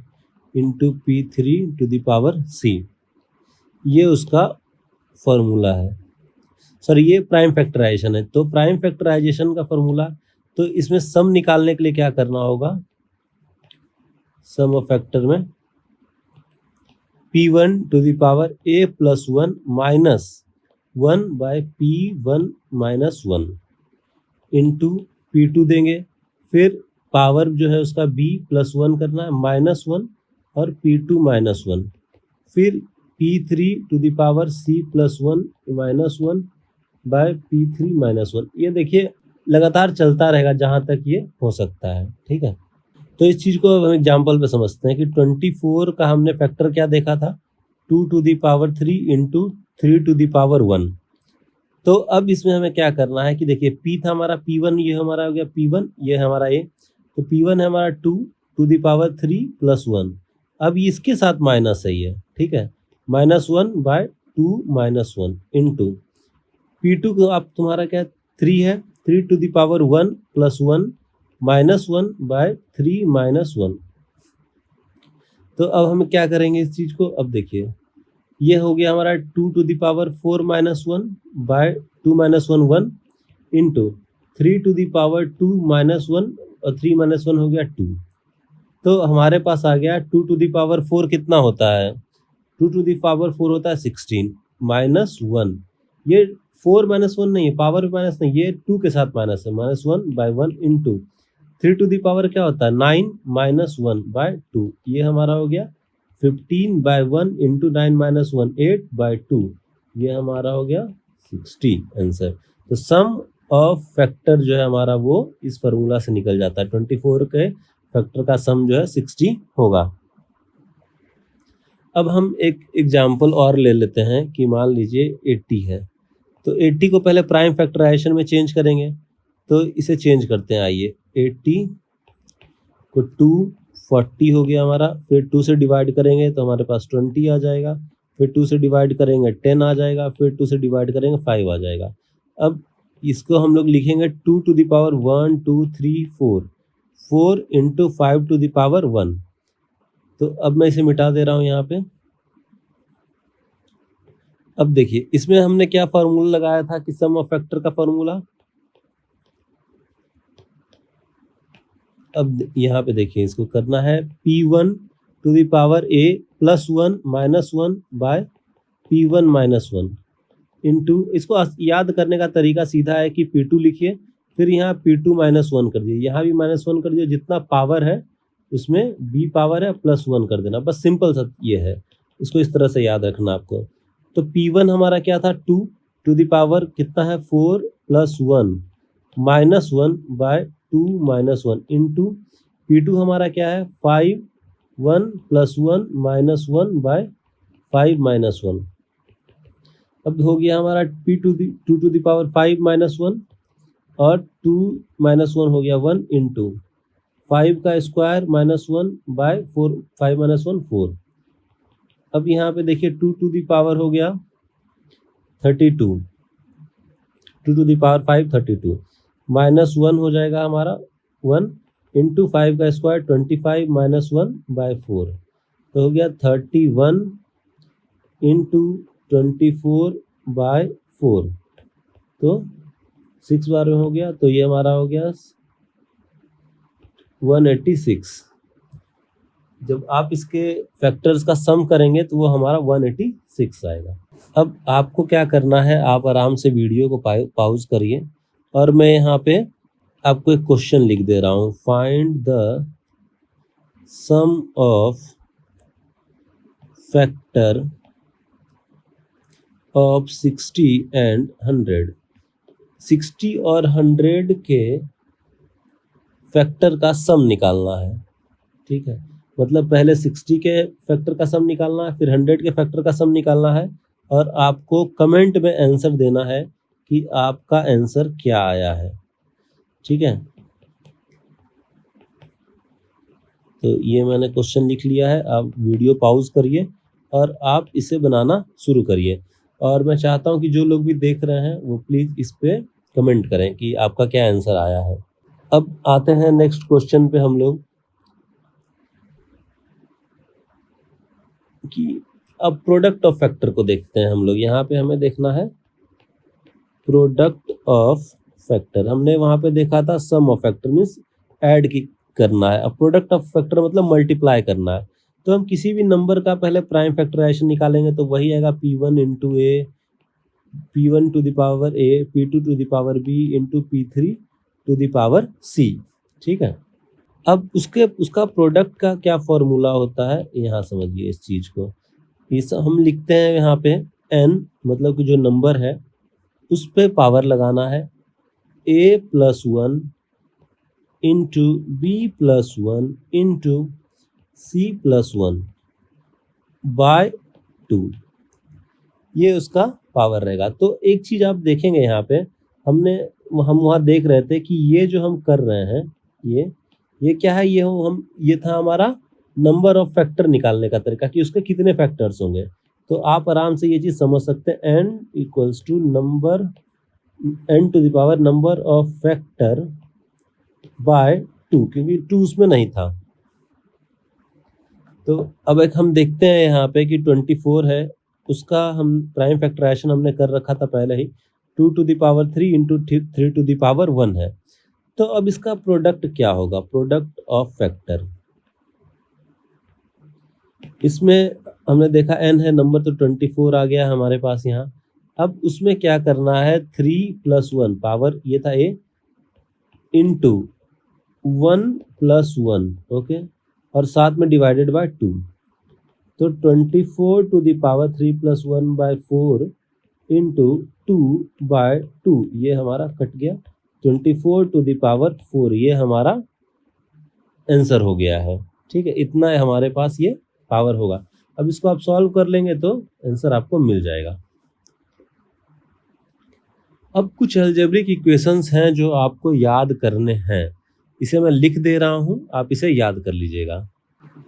× p3 to the power c। ये उसका फॉर्मूला है, सॉरी ये प्राइम फैक्टराइजेशन है। तो प्राइम फैक्टराइजेशन का फॉर्मूला, तो इसमें सम निकालने के लिए क्या करना होगा, सम ऑफ फैक्टर में p1 to the power a+1 - 1/p1 - 1 into p2 देंगे, फिर पावर जो है उसका b+1 करना है -1 और p2 - 1, फिर p3 to the power c+1 - 1/p3 - 1। ये देखिए लगातार चलता रहेगा जहाँ तक ये हो सकता है, ठीक है। तो इस चीज़ को हम एग्जाम्पल पे समझते हैं कि 24 का हमने फैक्टर क्या देखा था, 2 to the power 3 × 3 to the power 1। तो अब इसमें हमें क्या करना है कि देखिए p था हमारा p1, ये हमारा हो गया p1, ये हमारा a, तो p1 है हमारा 2 to the power 3 + 1। अब इसके साथ माइनस है ये, ठीक है, -1/2 - 1 इंटू p2 को आप तुम्हारा क्या 3 है, 3 to the power 1 + 1 -1/3 - 1। तो अब हम क्या करेंगे इस चीज़ को, अब देखिए ये हो गया हमारा 2 to the power 4 - 1/2 - 1 into 3 to the power 2 - 1, और 3 - 1 हो गया 2। तो हमारे पास आ गया 2 to the power 4 कितना होता है, 2 to the power 4 होता है 16 -1। ये 4 - 1 नहीं है, पावर माइनस नहीं, ये 2 के साथ माइनस है, -1/1 इंटू 3 to the power क्या होता है 9 - 1/2। ये हमारा हो गया 15/1 इंटू 9 - 1 8/2। ये हमारा हो गया 60 आंसर। तो सम ऑफ फैक्टर जो है हमारा वो इस फॉर्मूला से निकल जाता है। 24 के फैक्टर का सम जो है 60 होगा। अब हम एक एग्जाम्पल और ले लेते हैं कि मान लीजिए 80 है, तो 80 को पहले प्राइम फैक्टराइजेशन में चेंज करेंगे, तो इसे चेंज करते हैं। आइए 80 को 240 हो गया हमारा, फिर 2 से डिवाइड करेंगे तो हमारे पास 20 आ जाएगा, फिर 2 से डिवाइड करेंगे 10 आ जाएगा, फिर 2 से डिवाइड करेंगे 5 आ जाएगा। अब इसको हम लोग लिखेंगे 2 to the power 1 2 3 4, 4 into 5 to the power 1। तो अब मैं इसे मिटा दे रहा हूँ यहाँ पे। अब देखिए इसमें हमने क्या फार्मूला लगाया था कि सम ऑफ फैक्टर का फार्मूला। अब यहाँ पे देखिए इसको करना है P1 to the power A plus 1 minus 1 by P1 minus 1 into, इसको याद करने का तरीका सीधा है कि P2 लिखिए, फिर यहाँ P2 माइनस 1 कर दीजिए, यहाँ भी माइनस 1 कर दीजिए, जितना पावर है उसमें B पावर है प्लस 1 कर देना, बस सिंपल सा ये है। इसको इस तरह से याद रखना आपको। तो P1 हमारा क्या था 2 टू द पावर कितना है 4 plus 1 minus 1 by 2 minus 1 into P2 हमारा क्या है 5 1 प्लस 1 माइनस 1 बाय 5 माइनस 1। अब हो गया हमारा two to the power 5 minus 1 और 2 माइनस 1 हो गया 1 इंटू 5 का स्क्वायर माइनस 1 बाय 4, 5 माइनस 1 4। अब यहाँ पे देखिए 2 टू द पावर हो गया 32, 2 टू द पावर 5 32 माइनस 1 हो जाएगा हमारा 1 इंटू 5 का स्क्वायर 25 माइनस 1 बाय 4, तो हो गया 31 इंटू 24 बाय 4, तो 6 बार में हो गया, तो ये हमारा हो गया 186। जब आप इसके फैक्टर्स का सम करेंगे तो वो हमारा 186 आएगा। अब आपको क्या करना है, आप आराम से वीडियो को पॉज करिए और मैं यहाँ पे आपको एक क्वेश्चन लिख दे रहा हूँ। Find the sum of factor of 60 and 100। 60 और 100 के फैक्टर का सम निकालना है, ठीक है। मतलब पहले 60 के फैक्टर का सम निकालना है, फिर 100 के फैक्टर का सम निकालना है, और आपको कमेंट में आंसर देना है कि आपका आंसर क्या आया है, ठीक है। तो ये मैंने क्वेश्चन लिख लिया है। आप वीडियो पॉज करिए और आप इसे बनाना शुरू करिए, और मैं चाहता हूं कि जो लोग भी देख रहे हैं वो प्लीज़ इस पे कमेंट करें कि आपका क्या आंसर आया है। अब आते हैं नेक्स्ट क्वेश्चन पे हम लोग कि अब प्रोडक्ट ऑफ फैक्टर को देखते हैं हम लोग। यहाँ पे हमें देखना है प्रोडक्ट ऑफ फैक्टर। हमने वहाँ पे देखा था सम ऑफ फैक्टर मीन्स ऐड की करना है, अब प्रोडक्ट ऑफ फैक्टर मतलब मल्टीप्लाई करना है। तो हम किसी भी नंबर का पहले प्राइम फैक्टराइजेशन निकालेंगे तो वही आएगा P1 into A, P1 to the power A, P2 to the power B into P3 to the power C, ठीक है। अब उसका प्रोडक्ट का क्या फॉर्मूला होता है, यहाँ समझिए इस चीज को। इस हम लिखते हैं यहाँ पे n, मतलब कि जो नंबर है उस पे पावर लगाना है a plus 1 into B plus 1 into C plus 1 by 2, ये उसका पावर रहेगा। तो एक चीज आप देखेंगे यहाँ पे, हम वहाँ देख रहे थे कि ये जो हम कर रहे हैं ये क्या है, ये था हमारा नंबर ऑफ फैक्टर निकालने का तरीका कि उसके कितने फैक्टर्स होंगे। तो आप आराम से ये चीज समझ सकते हैं, n equals to number n to the power number of factor by 2, क्योंकि 2 उसमें नहीं था। तो अब एक हम देखते हैं यहाँ पे कि 24 है, उसका हम प्राइम फैक्टराइजेशन हमने कर रखा था पहले ही, 2 to the power 3 into 3 to the power 1 है। तो अब इसका प्रोडक्ट क्या होगा, प्रोडक्ट ऑफ फैक्टर। इसमें हमने देखा n है नंबर, तो 24 आ गया हमारे पास यहाँ। अब उसमें क्या करना है, 3 प्लस 1 पावर ये था a इंटू 1 प्लस 1, ओके, और साथ में डिवाइडेड बाय 2। तो 24 to the power 3 plus 1 by 4 into 2 by 2, ये हमारा कट गया। 24 टू द पावर 4, ये हमारा आंसर हो गया है, ठीक है। इतना हमारे पास ये पावर होगा। अब इसको आप सॉल्व कर लेंगे तो आंसर आपको मिल जाएगा। अब कुछ अलजेब्रिक इक्वेशंस हैं जो आपको याद करने हैं, इसे मैं लिख दे रहा हूं, आप इसे याद कर लीजिएगा।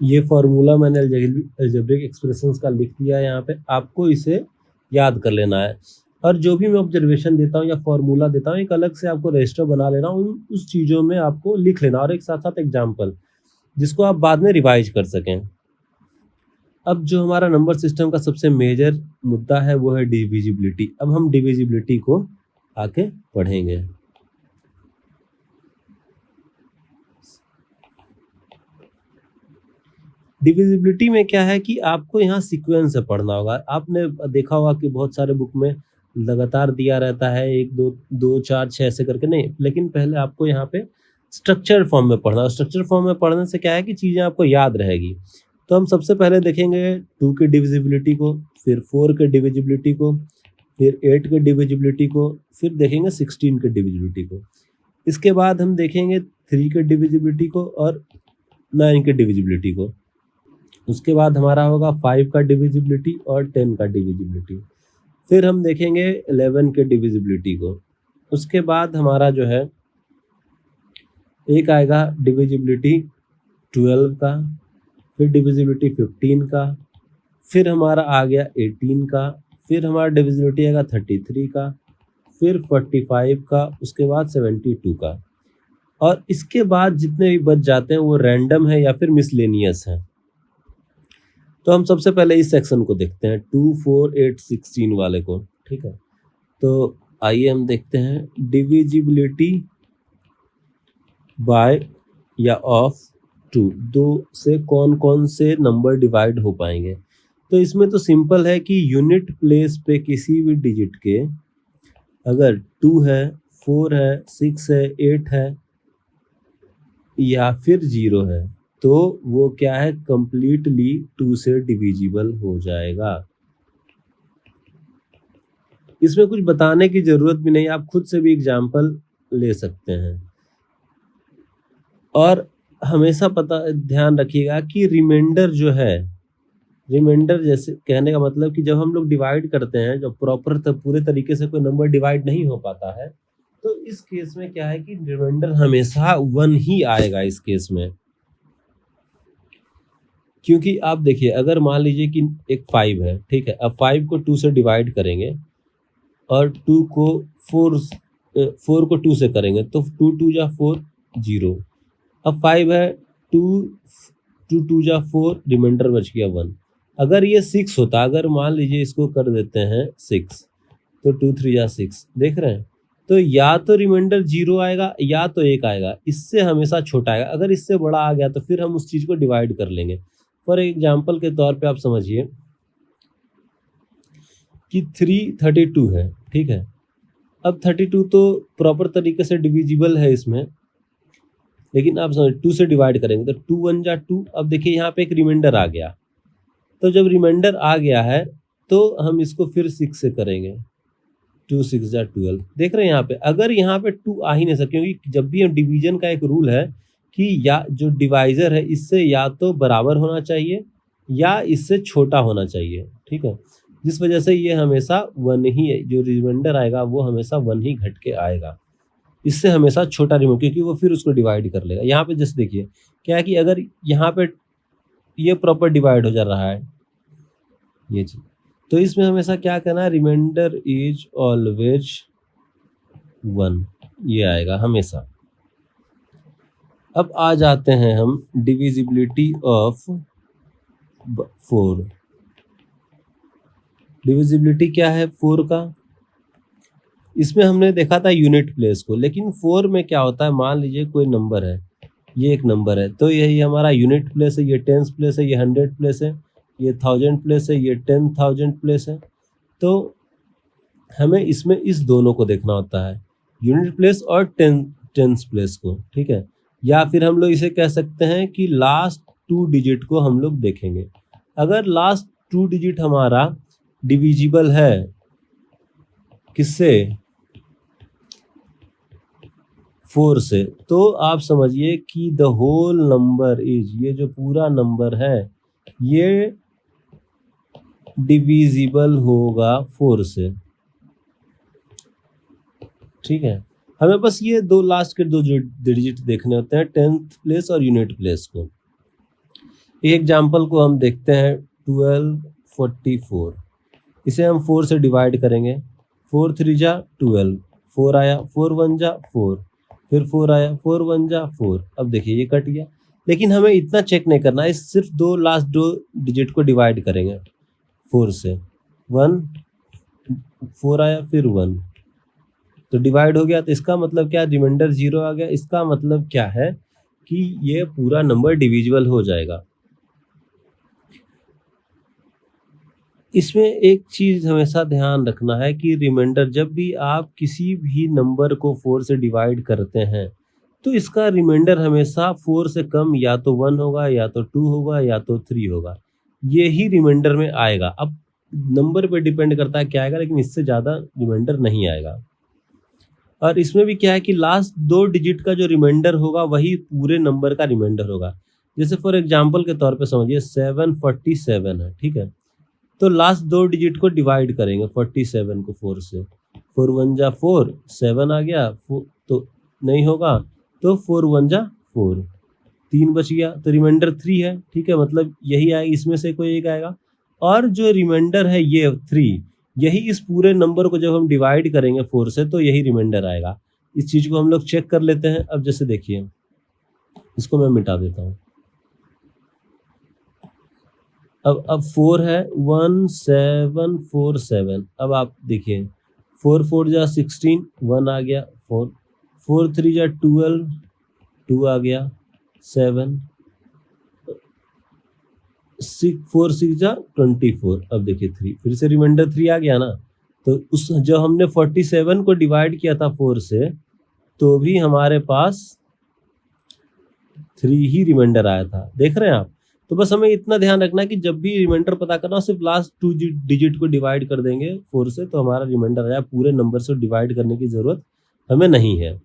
ये फॉर्मूला मैंने अलजेब्रिक एक्सप्रेशंस का लिख दिया है यहाँ पे, आपको इसे याद कर लेना है। और जो भी मैं ऑब्जर्वेशन देता हूँ या फॉर्मूला देता हूँ, एक अलग से आपको रजिस्टर बना लेना, उस चीज़ों में आपको लिख लेना, और एक साथ साथ एग्जाम्पल जिसको आप बाद में रिवाइज कर सकें। अब जो हमारा नंबर सिस्टम का सबसे मेजर मुद्दा है वो है डिविजिबिलिटी। अब हम डिविजिबिलिटी को आके पढ़ेंगे। डिविजिबिलिटी में क्या है कि आपको यहाँ सीक्वेंस से पढ़ना होगा। आपने देखा होगा कि बहुत सारे बुक में लगातार दिया रहता है 1 2 2 4 6 ऐसे करके, नहीं, लेकिन पहले आपको यहाँ पे स्ट्रक्चर फॉर्म में पढ़ना है। स्ट्रक्चर फॉर्म में पढ़ने से क्या है कि चीज़ें आपको याद रहेगी। तो हम सबसे पहले देखेंगे 2 की डिविजिबिलिटी को, फिर 4 के डिविजिबिलिटी को, फिर 8 के डिविजिबिलिटी को, फिर देखेंगे 16 के डिविजिबिलिटी को। इसके बाद हम देखेंगे 3 के डिविजिबिलिटी को और 9 के डिविजिबिलिटी को। उसके बाद हमारा होगा 5 का डिविजिबिलिटी और 10 का डिविजिबिलिटी। फिर हम देखेंगे 11 के डिविजिबिलिटी को। उसके बाद हमारा जो है एक आएगा डिविजिबिलिटी 12 का, फिर डिविजिबिलिटी 15 का, फिर हमारा आ गया 18 का, फिर हमारा डिविजिबिलिटी आएगा 33 का, फिर 45 का, उसके बाद 72 का। और इसके बाद जितने भी बच जाते हैं वो रैंडम है या फिर मिसलेनियस है। तो हम सबसे पहले इस सेक्शन को देखते हैं 2 4 8 16 वाले को, ठीक है। तो आइए हम देखते हैं डिविजिबिलिटी बाय या ऑफ 2, 2 से कौन कौन से नंबर डिवाइड हो पाएंगे। तो इसमें तो सिंपल है कि यूनिट प्लेस पे किसी भी डिजिट के अगर 2 है, 4 है, 6 है, 8 है या फिर 0 है तो वो क्या है, कंप्लीटली 2 से डिविजिबल हो जाएगा। इसमें कुछ बताने की जरूरत भी नहीं, आप खुद से भी एग्जाम्पल ले सकते हैं। और हमेशा ध्यान रखिएगा कि रिमाइंडर जो है, रिमाइंडर जैसे कहने का मतलब कि जब हम लोग डिवाइड करते हैं, जब पूरे तरीके से कोई नंबर डिवाइड नहीं हो पाता है, तो इस केस में क्या है कि रिमाइंडर हमेशा 1 ही आएगा इस केस में। क्योंकि आप देखिए, अगर मान लीजिए कि एक 5 है, ठीक है, अब 5 को 2 से डिवाइड करेंगे और 2 को 4 को 2 से करेंगे तो 2 2 जा 4 0। अब 5 है, 2 2 जा 4, रिमाइंडर बच गया 1। अगर ये 6 होता, अगर मान लीजिए इसको कर देते हैं 6, तो 2 3 जा 6, देख रहे हैं, तो या तो रिमाइंडर 0 आएगा या तो 1 आएगा, इससे हमेशा छोटा आएगा। अगर इससे बड़ा आ गया तो फिर हम उस चीज को डिवाइड कर लेंगे। फॉर एग्जाम्पल के तौर पे आप समझिए कि 332 है, ठीक है। अब 32 तो प्रॉपर तरीके से डिविजिबल है इसमें, लेकिन आप समझ 2 से डिवाइड करेंगे तो 2 1 जा 2। अब देखिए यहाँ पे एक रिमाइंडर आ गया, तो जब रिमाइंडर आ गया है तो हम इसको फिर 6 से करेंगे, 2 6 जा 12। देख रहे हैं यहाँ पे, अगर यहाँ पे 2 आ ही नहीं सके, क्योंकि जब भी हम डिवीजन का एक रूल है कि या जो डिवाइजर है इससे या तो बराबर होना चाहिए या इससे छोटा होना चाहिए, ठीक है। जिस वजह से ये हमेशा 1 ही, जो रिमाइंडर आएगा वो हमेशा 1 ही घट के आएगा, इससे हमेशा छोटा रिमूव, क्योंकि वो फिर उसको डिवाइड कर लेगा। यहाँ पे जैसे देखिए क्या है कि अगर यहाँ पे ये प्रॉपर डिवाइड हो जा रहा है ये चीज, तो इसमें हमेशा क्या करना है, रिमाइंडर इज ऑलवेज 1, ये आएगा हमेशा। अब आ जाते हैं हम डिविजिबिलिटी ऑफ 4। डिविजिबिलिटी क्या है 4 का, इसमें हमने देखा था यूनिट प्लेस को, लेकिन 4 में क्या होता है, मान लीजिए कोई नंबर है, ये एक नंबर है, तो यही हमारा यूनिट प्लेस है, ये टेंस प्लेस है, ये 100 प्लेस है, ये 1000 प्लेस है, ये 10,000 प्लेस है। तो हमें इसमें इस दोनों को देखना होता है, यूनिट प्लेस और टेंस प्लेस को, ठीक है। या फिर हम लोग इसे कह सकते हैं कि लास्ट 2 डिजिट को हम लोग देखेंगे। अगर लास्ट 2 डिजिट हमारा डिविजिबल है किससे, 4 से, तो आप समझिए कि द होल नंबर इज, ये जो पूरा नंबर है ये डिविजिबल होगा 4 से, ठीक है। हमें बस ये दो लास्ट के 2 डिजिट देखने होते हैं, 10th प्लेस और यूनिट प्लेस को। एक एग्जाम्पल को हम देखते हैं 1244, इसे हम 4 से डिवाइड करेंगे, 4 3 जा 12, 4 आया, 4 1 जा 4, फिर 4 आया, 4 1 जा 4। अब देखिए ये कट गया, लेकिन हमें इतना चेक नहीं करना है, सिर्फ दो लास्ट दो डिजिट को डिवाइड करेंगे 4 से। 1 4 आया, फिर 1, तो डिवाइड हो गया, तो इसका मतलब क्या, रिमाइंडर 0 आ गया। इसका मतलब क्या है कि ये पूरा नंबर डिविजिबल हो जाएगा। इसमें एक चीज हमेशा ध्यान रखना है कि रिमाइंडर, जब भी आप किसी भी नंबर को 4 से डिवाइड करते हैं तो इसका रिमाइंडर हमेशा 4 से कम या तो 1 होगा, या तो 2 होगा, या तो 3 होगा। ये ही रिमाइंडर में आएगा। अब नंबर पे डिपेंड करता है क्या आएगा, लेकिन इससे ज़्यादा रिमाइंडर नहीं आएगा। और इसमें भी क्या है कि लास्ट दो डिजिट का जो रिमाइंडर होगा वही पूरे नंबर का रिमाइंडर होगा। जैसे फॉर एग्जाम्पल के तौर पे समझिए 747 है, ठीक है। तो लास्ट दो डिजिट को डिवाइड करेंगे 47 को 4 से। 4 1 जा 4, 7 आ गया, तो नहीं होगा, तो 4 1 जा 4, 3 बच गया, तो रिमाइंडर 3 है, ठीक है। मतलब यही आएगा, इसमें से कोई एक आएगा। और जो रिमाइंडर है ये 3, यही इस पूरे नंबर को जब हम डिवाइड करेंगे 4 से तो यही रिमाइंडर आएगा। इस चीज़ को हम लोग चेक कर लेते हैं। अब जैसे देखिए, इसको मैं मिटा देता हूँ। अब 4 है, 1 7 4 7। अब आप देखिए 4 4 जा 16, 1 आ गया, 4 4 3 जा 12, 2 आ गया, 7 4 6 जा 24। अब देखिए 3, फिर से रिमाइंडर 3 आ गया ना। तो उस जो हमने 47 को डिवाइड किया था 4 से, तो भी हमारे पास 3 ही रिमाइंडर आया था। देख रहे हैं आप। तो बस हमें इतना ध्यान रखना है कि जब भी रिमाइंडर पता करना, सिर्फ लास्ट 2 डिजिट को डिवाइड कर देंगे 4 से, तो हमारा रिमाइंडर आया। पूरे नंबर से डिवाइड करने की जरूरत हमें नहीं है।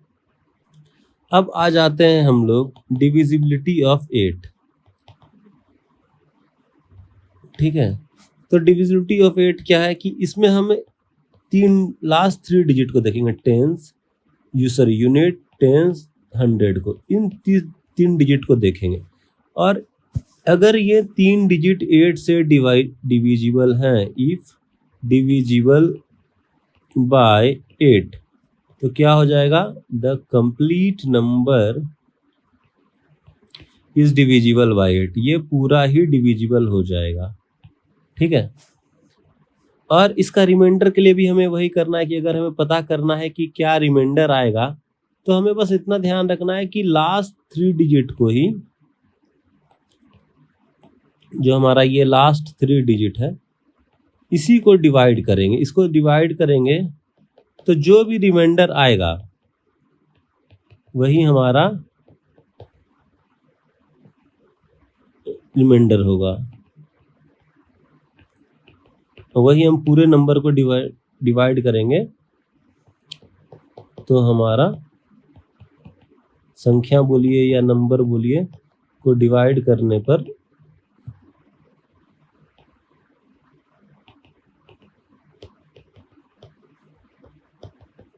अब आ जाते हैं हम लोग डिविजिबिलिटी ऑफ 8, ठीक है। तो डिविजिबिलिटी ऑफ 8 क्या है कि इसमें हम लास्ट 3 डिजिट को देखेंगे, टेंस यूनिट, टेंस, 100 को, इन 3 डिजिट को देखेंगे। और अगर ये 3 डिजिट 8 से डिविजिबल हैं, इफ डिविजिबल बाय 8, तो क्या हो जाएगा, the complete number is divisible bye 8। ये पूरा ही डिविजिबल हो जाएगा, ठीक है। और इसका रिमाइंडर के लिए भी हमें वही करना है कि अगर हमें पता करना है कि क्या रिमाइंडर आएगा, तो हमें बस इतना ध्यान रखना है कि लास्ट 3 डिजिट को ही, जो हमारा ये लास्ट 3 डिजिट है, इसी को डिवाइड करेंगे। इसको डिवाइड करेंगे तो जो भी रिमाइंडर आएगा वही हमारा रिमाइंडर होगा। वही हम पूरे नंबर को डिवाइड करेंगे तो हमारा संख्या बोलिए या नंबर बोलिए को डिवाइड करने पर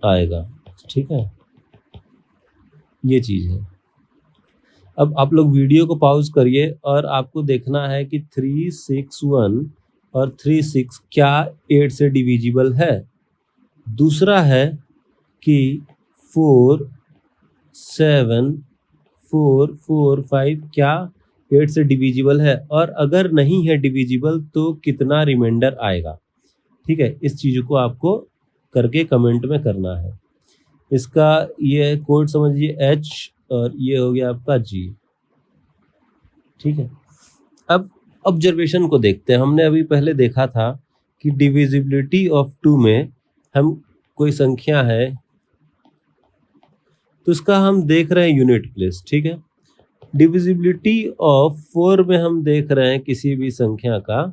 आएगा, ठीक है। ये चीज है। अब आप लोग वीडियो को पॉज करिए और आपको देखना है कि 361 और 36 क्या 8 से डिविजिबल है। दूसरा है कि 4 7 4 4 5 क्या 8 से डिविजिबल है, और अगर नहीं है डिविजिबल तो कितना रिमाइंडर आएगा, ठीक है। इस चीज को आपको करके कमेंट में करना है। इसका ये कोड समझिए H, और ये हो गया आपका G, ठीक है। अब ऑब्जर्वेशन को देखते हैं। हमने अभी पहले देखा था कि डिविजिबिलिटी ऑफ 2 में हम कोई संख्या है तो इसका हम देख रहे हैं यूनिट प्लेस, ठीक है। डिविजिबिलिटी ऑफ 4 में हम देख रहे हैं किसी भी संख्या का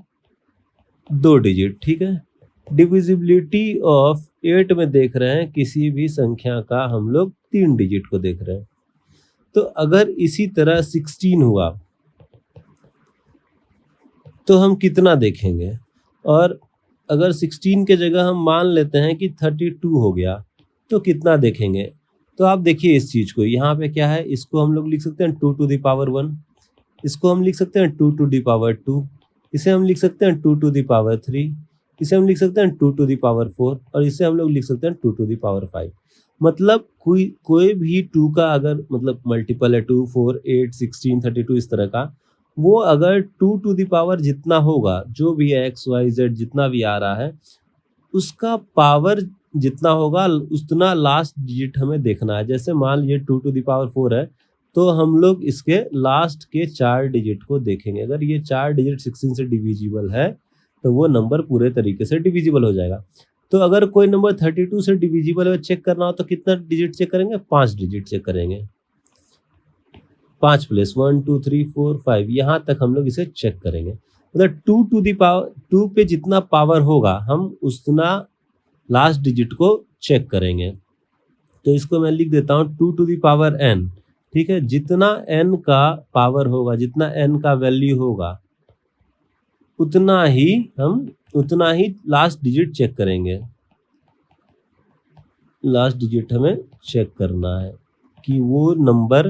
2 डिजिट, ठीक है। डिविजिबिलिटी ऑफ 8 में देख रहे हैं किसी भी संख्या का हम लोग 3 डिजिट को देख रहे हैं। तो अगर इसी तरह 16 हुआ तो हम कितना देखेंगे, और अगर 16 के जगह हम मान लेते हैं कि 32 हो गया तो कितना देखेंगे। तो आप देखिए इस चीज को, यहाँ पे क्या है, इसको हम लोग लिख सकते हैं 2 to the power 1, इसको हम लिख सकते हैं 2 to the power 2, इसे हम लिख सकते हैं 2 to the power 3, इसे हम लिख सकते हैं 2 टू द पावर 4 और इसे हम लोग लिख सकते हैं 2 टू द पावर 5। मतलब कोई भी 2 का अगर मतलब मल्टीपल है 2, 4, 8, 16, 32 इस तरह का, वो अगर 2 टू द पावर जितना होगा, जो भी है एक्स वाई जेड जितना भी आ रहा है, उसका पावर जितना होगा उतना लास्ट डिजिट हमें देखना है। जैसे मान लीजिए 2 टू द पावर 4 है, तो हम लोग इसके लास्ट के 4 डिजिट को देखेंगे। अगर ये 4 डिजिट 16 से डिविजिबल है तो वो नंबर पूरे तरीके से डिविजिबल हो जाएगा। तो अगर कोई नंबर 32 से डिविजिबल है चेक करना हो तो कितना डिजिट चेक करेंगे? 5 डिजिट चेक करेंगे। 5 प्लस 1 2 3 4 5 यहाँ तक हम लोग इसे चेक करेंगे। मतलब 2 टू द पावर 2 पे जितना पावर होगा हम उतना लास्ट डिजिट को चेक करेंगे। तो इसको मैं लिख देता हूँ 2 टू द पावर n। ठीक है, जितना n का पावर होगा, जितना n का वैल्यू होगा, उतना ही लास्ट डिजिट चेक करेंगे। लास्ट डिजिट हमें चेक करना है कि वो नंबर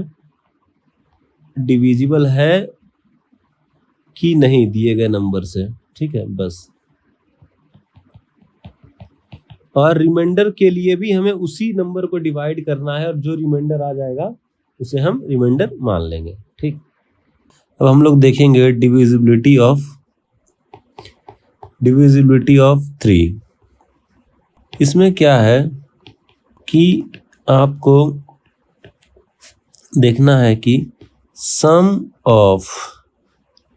डिविजिबल है कि नहीं दिए गए नंबर से। ठीक है, बस। और रिमाइंडर के लिए भी हमें उसी नंबर को डिवाइड करना है और जो रिमाइंडर आ जाएगा उसे हम रिमाइंडर मान लेंगे। ठीक, अब हम लोग देखेंगे डिविजिबिलिटी ऑफ 3। इसमें क्या है कि आपको देखना है कि सम ऑफ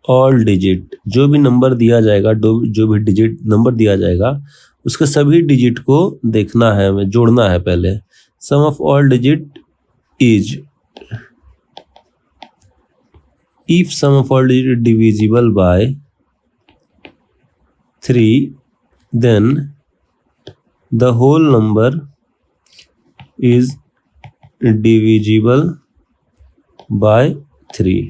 ऑल डिजिट, जो भी नंबर दिया जाएगा, जो भी डिजिट नंबर दिया जाएगा, उसके सभी डिजिट को देखना है, हमें जोड़ना है पहले। Sum of all digit is, if sum of all digit divisible by 3 then the whole number is divisible by 3।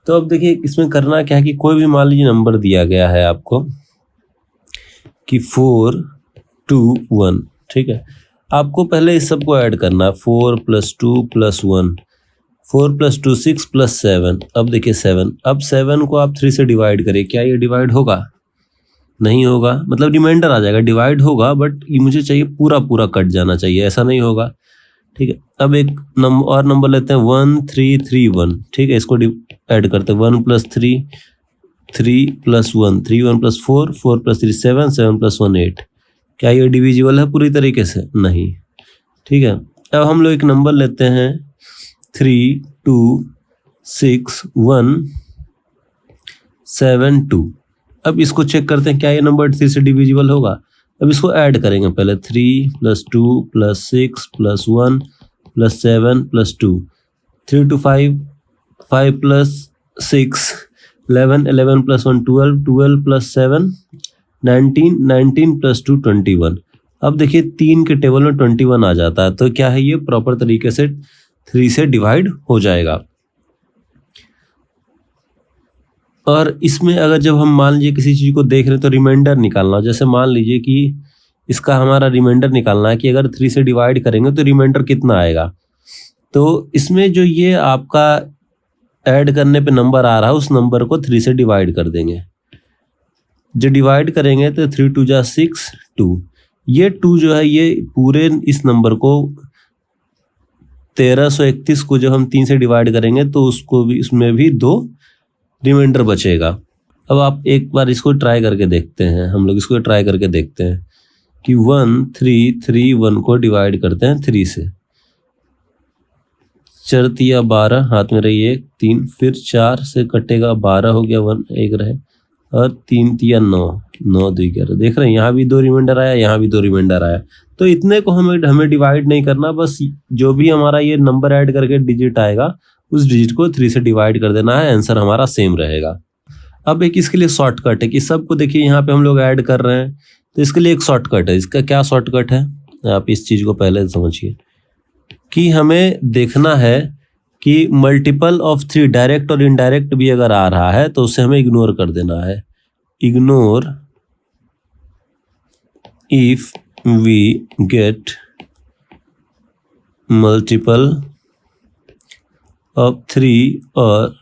तो अब देखिए इसमें करना क्या है कि कोई भी मान लीजिए नंबर दिया गया है आपको कि 4 2 1। ठीक है, आपको पहले इस सब को ऐड करना है। 4 + 2 + 1, 4 + 2 6 + 7। अब देखिए 7, अब 7 को आप 3 से डिवाइड करिए, क्या ये डिवाइड होगा? नहीं होगा, मतलब रिमाइंडर आ जाएगा। डिवाइड होगा बट ये मुझे चाहिए पूरा कट जाना चाहिए, ऐसा नहीं होगा। ठीक है, अब एक और नंबर लेते हैं 1 3 3 1। ठीक है, इसको ऐड करते हैं 1 + 3 3 + 1 3 1 + 4 4 + 3 7 7 + 1 8। क्या ये डिविजिबल है पूरी तरीके से? नहीं। ठीक है, अब हम लोग एक नंबर लेते हैं 3 2 6 1 7 2। अब इसको चेक करते हैं क्या ये नंबर 3 से डिविजिबल होगा। अब इसको ऐड करेंगे पहले 3 + 2 + 6 + 1 + 7 + 2 3 to 5 5 + 6 11 11 + 1 12 12 + 7 19 19 + 2 21। अब देखिए 3 के टेबल में 21 आ जाता है, तो क्या है ये प्रॉपर तरीके से 3 से डिवाइड हो जाएगा। और इसमें अगर जब हम मान लीजिए किसी चीज़ को देख रहे हैं तो रिमाइंडर निकालना, जैसे मान लीजिए कि इसका हमारा रिमाइंडर निकालना है कि अगर 3 से डिवाइड करेंगे तो रिमाइंडर कितना आएगा। तो इसमें जो ये आपका ऐड करने पे नंबर आ रहा है उस नंबर को 3 से डिवाइड कर देंगे। जो डिवाइड करेंगे तो 3 2 जा 6 2। ये 2 जो है ये पूरे इस नंबर को 1331 को जब हम 3 से डिवाइड करेंगे तो उसको भी, इसमें भी 2 रिमाइंडर बचेगा। अब आप एक बार इसको ट्राई करके देखते हैं, हम लोग इसको ट्राई करके देखते हैं कि 1 3 3 1 को डिवाइड करते हैं 3 से। 4 तिया 12, हाथ में रही 1 3, फिर 4 से कटेगा 12 हो गया, 1 1 रहे, और 3 तिया 9 9 2 11। देख रहे हैं यहाँ भी 2 रिमाइंडर आया, यहाँ भी 2 रिमाइंडर आया। तो इतने को हमें डिवाइड नहीं करना, बस जो भी हमारा ये नंबर ऐड करके डिजिट आएगा उस डिजिट को 3 से डिवाइड कर देना है, आंसर हमारा सेम रहेगा। अब एक इसके लिए शॉर्टकट है कि सबको देखिए यहाँ पे हम लोग ऐड कर रहे हैं, तो इसके लिए एक शॉर्टकट है। इसका क्या शॉर्टकट है, आप इस चीज को पहले समझिए कि हमें देखना है कि मल्टीपल ऑफ 3 डायरेक्ट और इनडायरेक्ट भी अगर आ रहा है तो उसे हमें इग्नोर कर देना है। Ignore if we get multiple of 3 और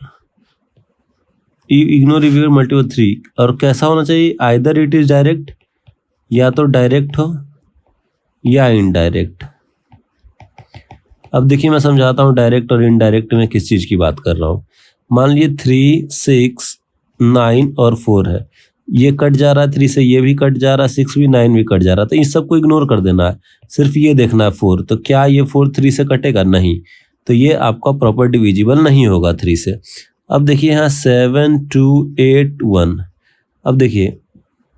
ignore if we get multiple 3। और कैसा होना चाहिए, आइदर इट इज डायरेक्ट या तो डायरेक्ट हो या इनडायरेक्ट। अब देखिए मैं समझाता हूँ डायरेक्ट और इनडायरेक्ट में किस चीज़ की बात कर रहा हूँ। मान लीजिए 3, 6, 9 और 4 है, ये कट जा रहा है 3 से, ये भी कट जा रहा है 6 भी, 9 भी कट जा रहा है, तो इस सबको इग्नोर कर देना है, सिर्फ ये देखना है 4। तो क्या ये 4 3 से कटेगा? नहीं, तो ये आपका प्रॉपर डिविजिबल नहीं होगा 3 से। अब देखिए यहाँ 7, 2, 8, 1। अब देखिए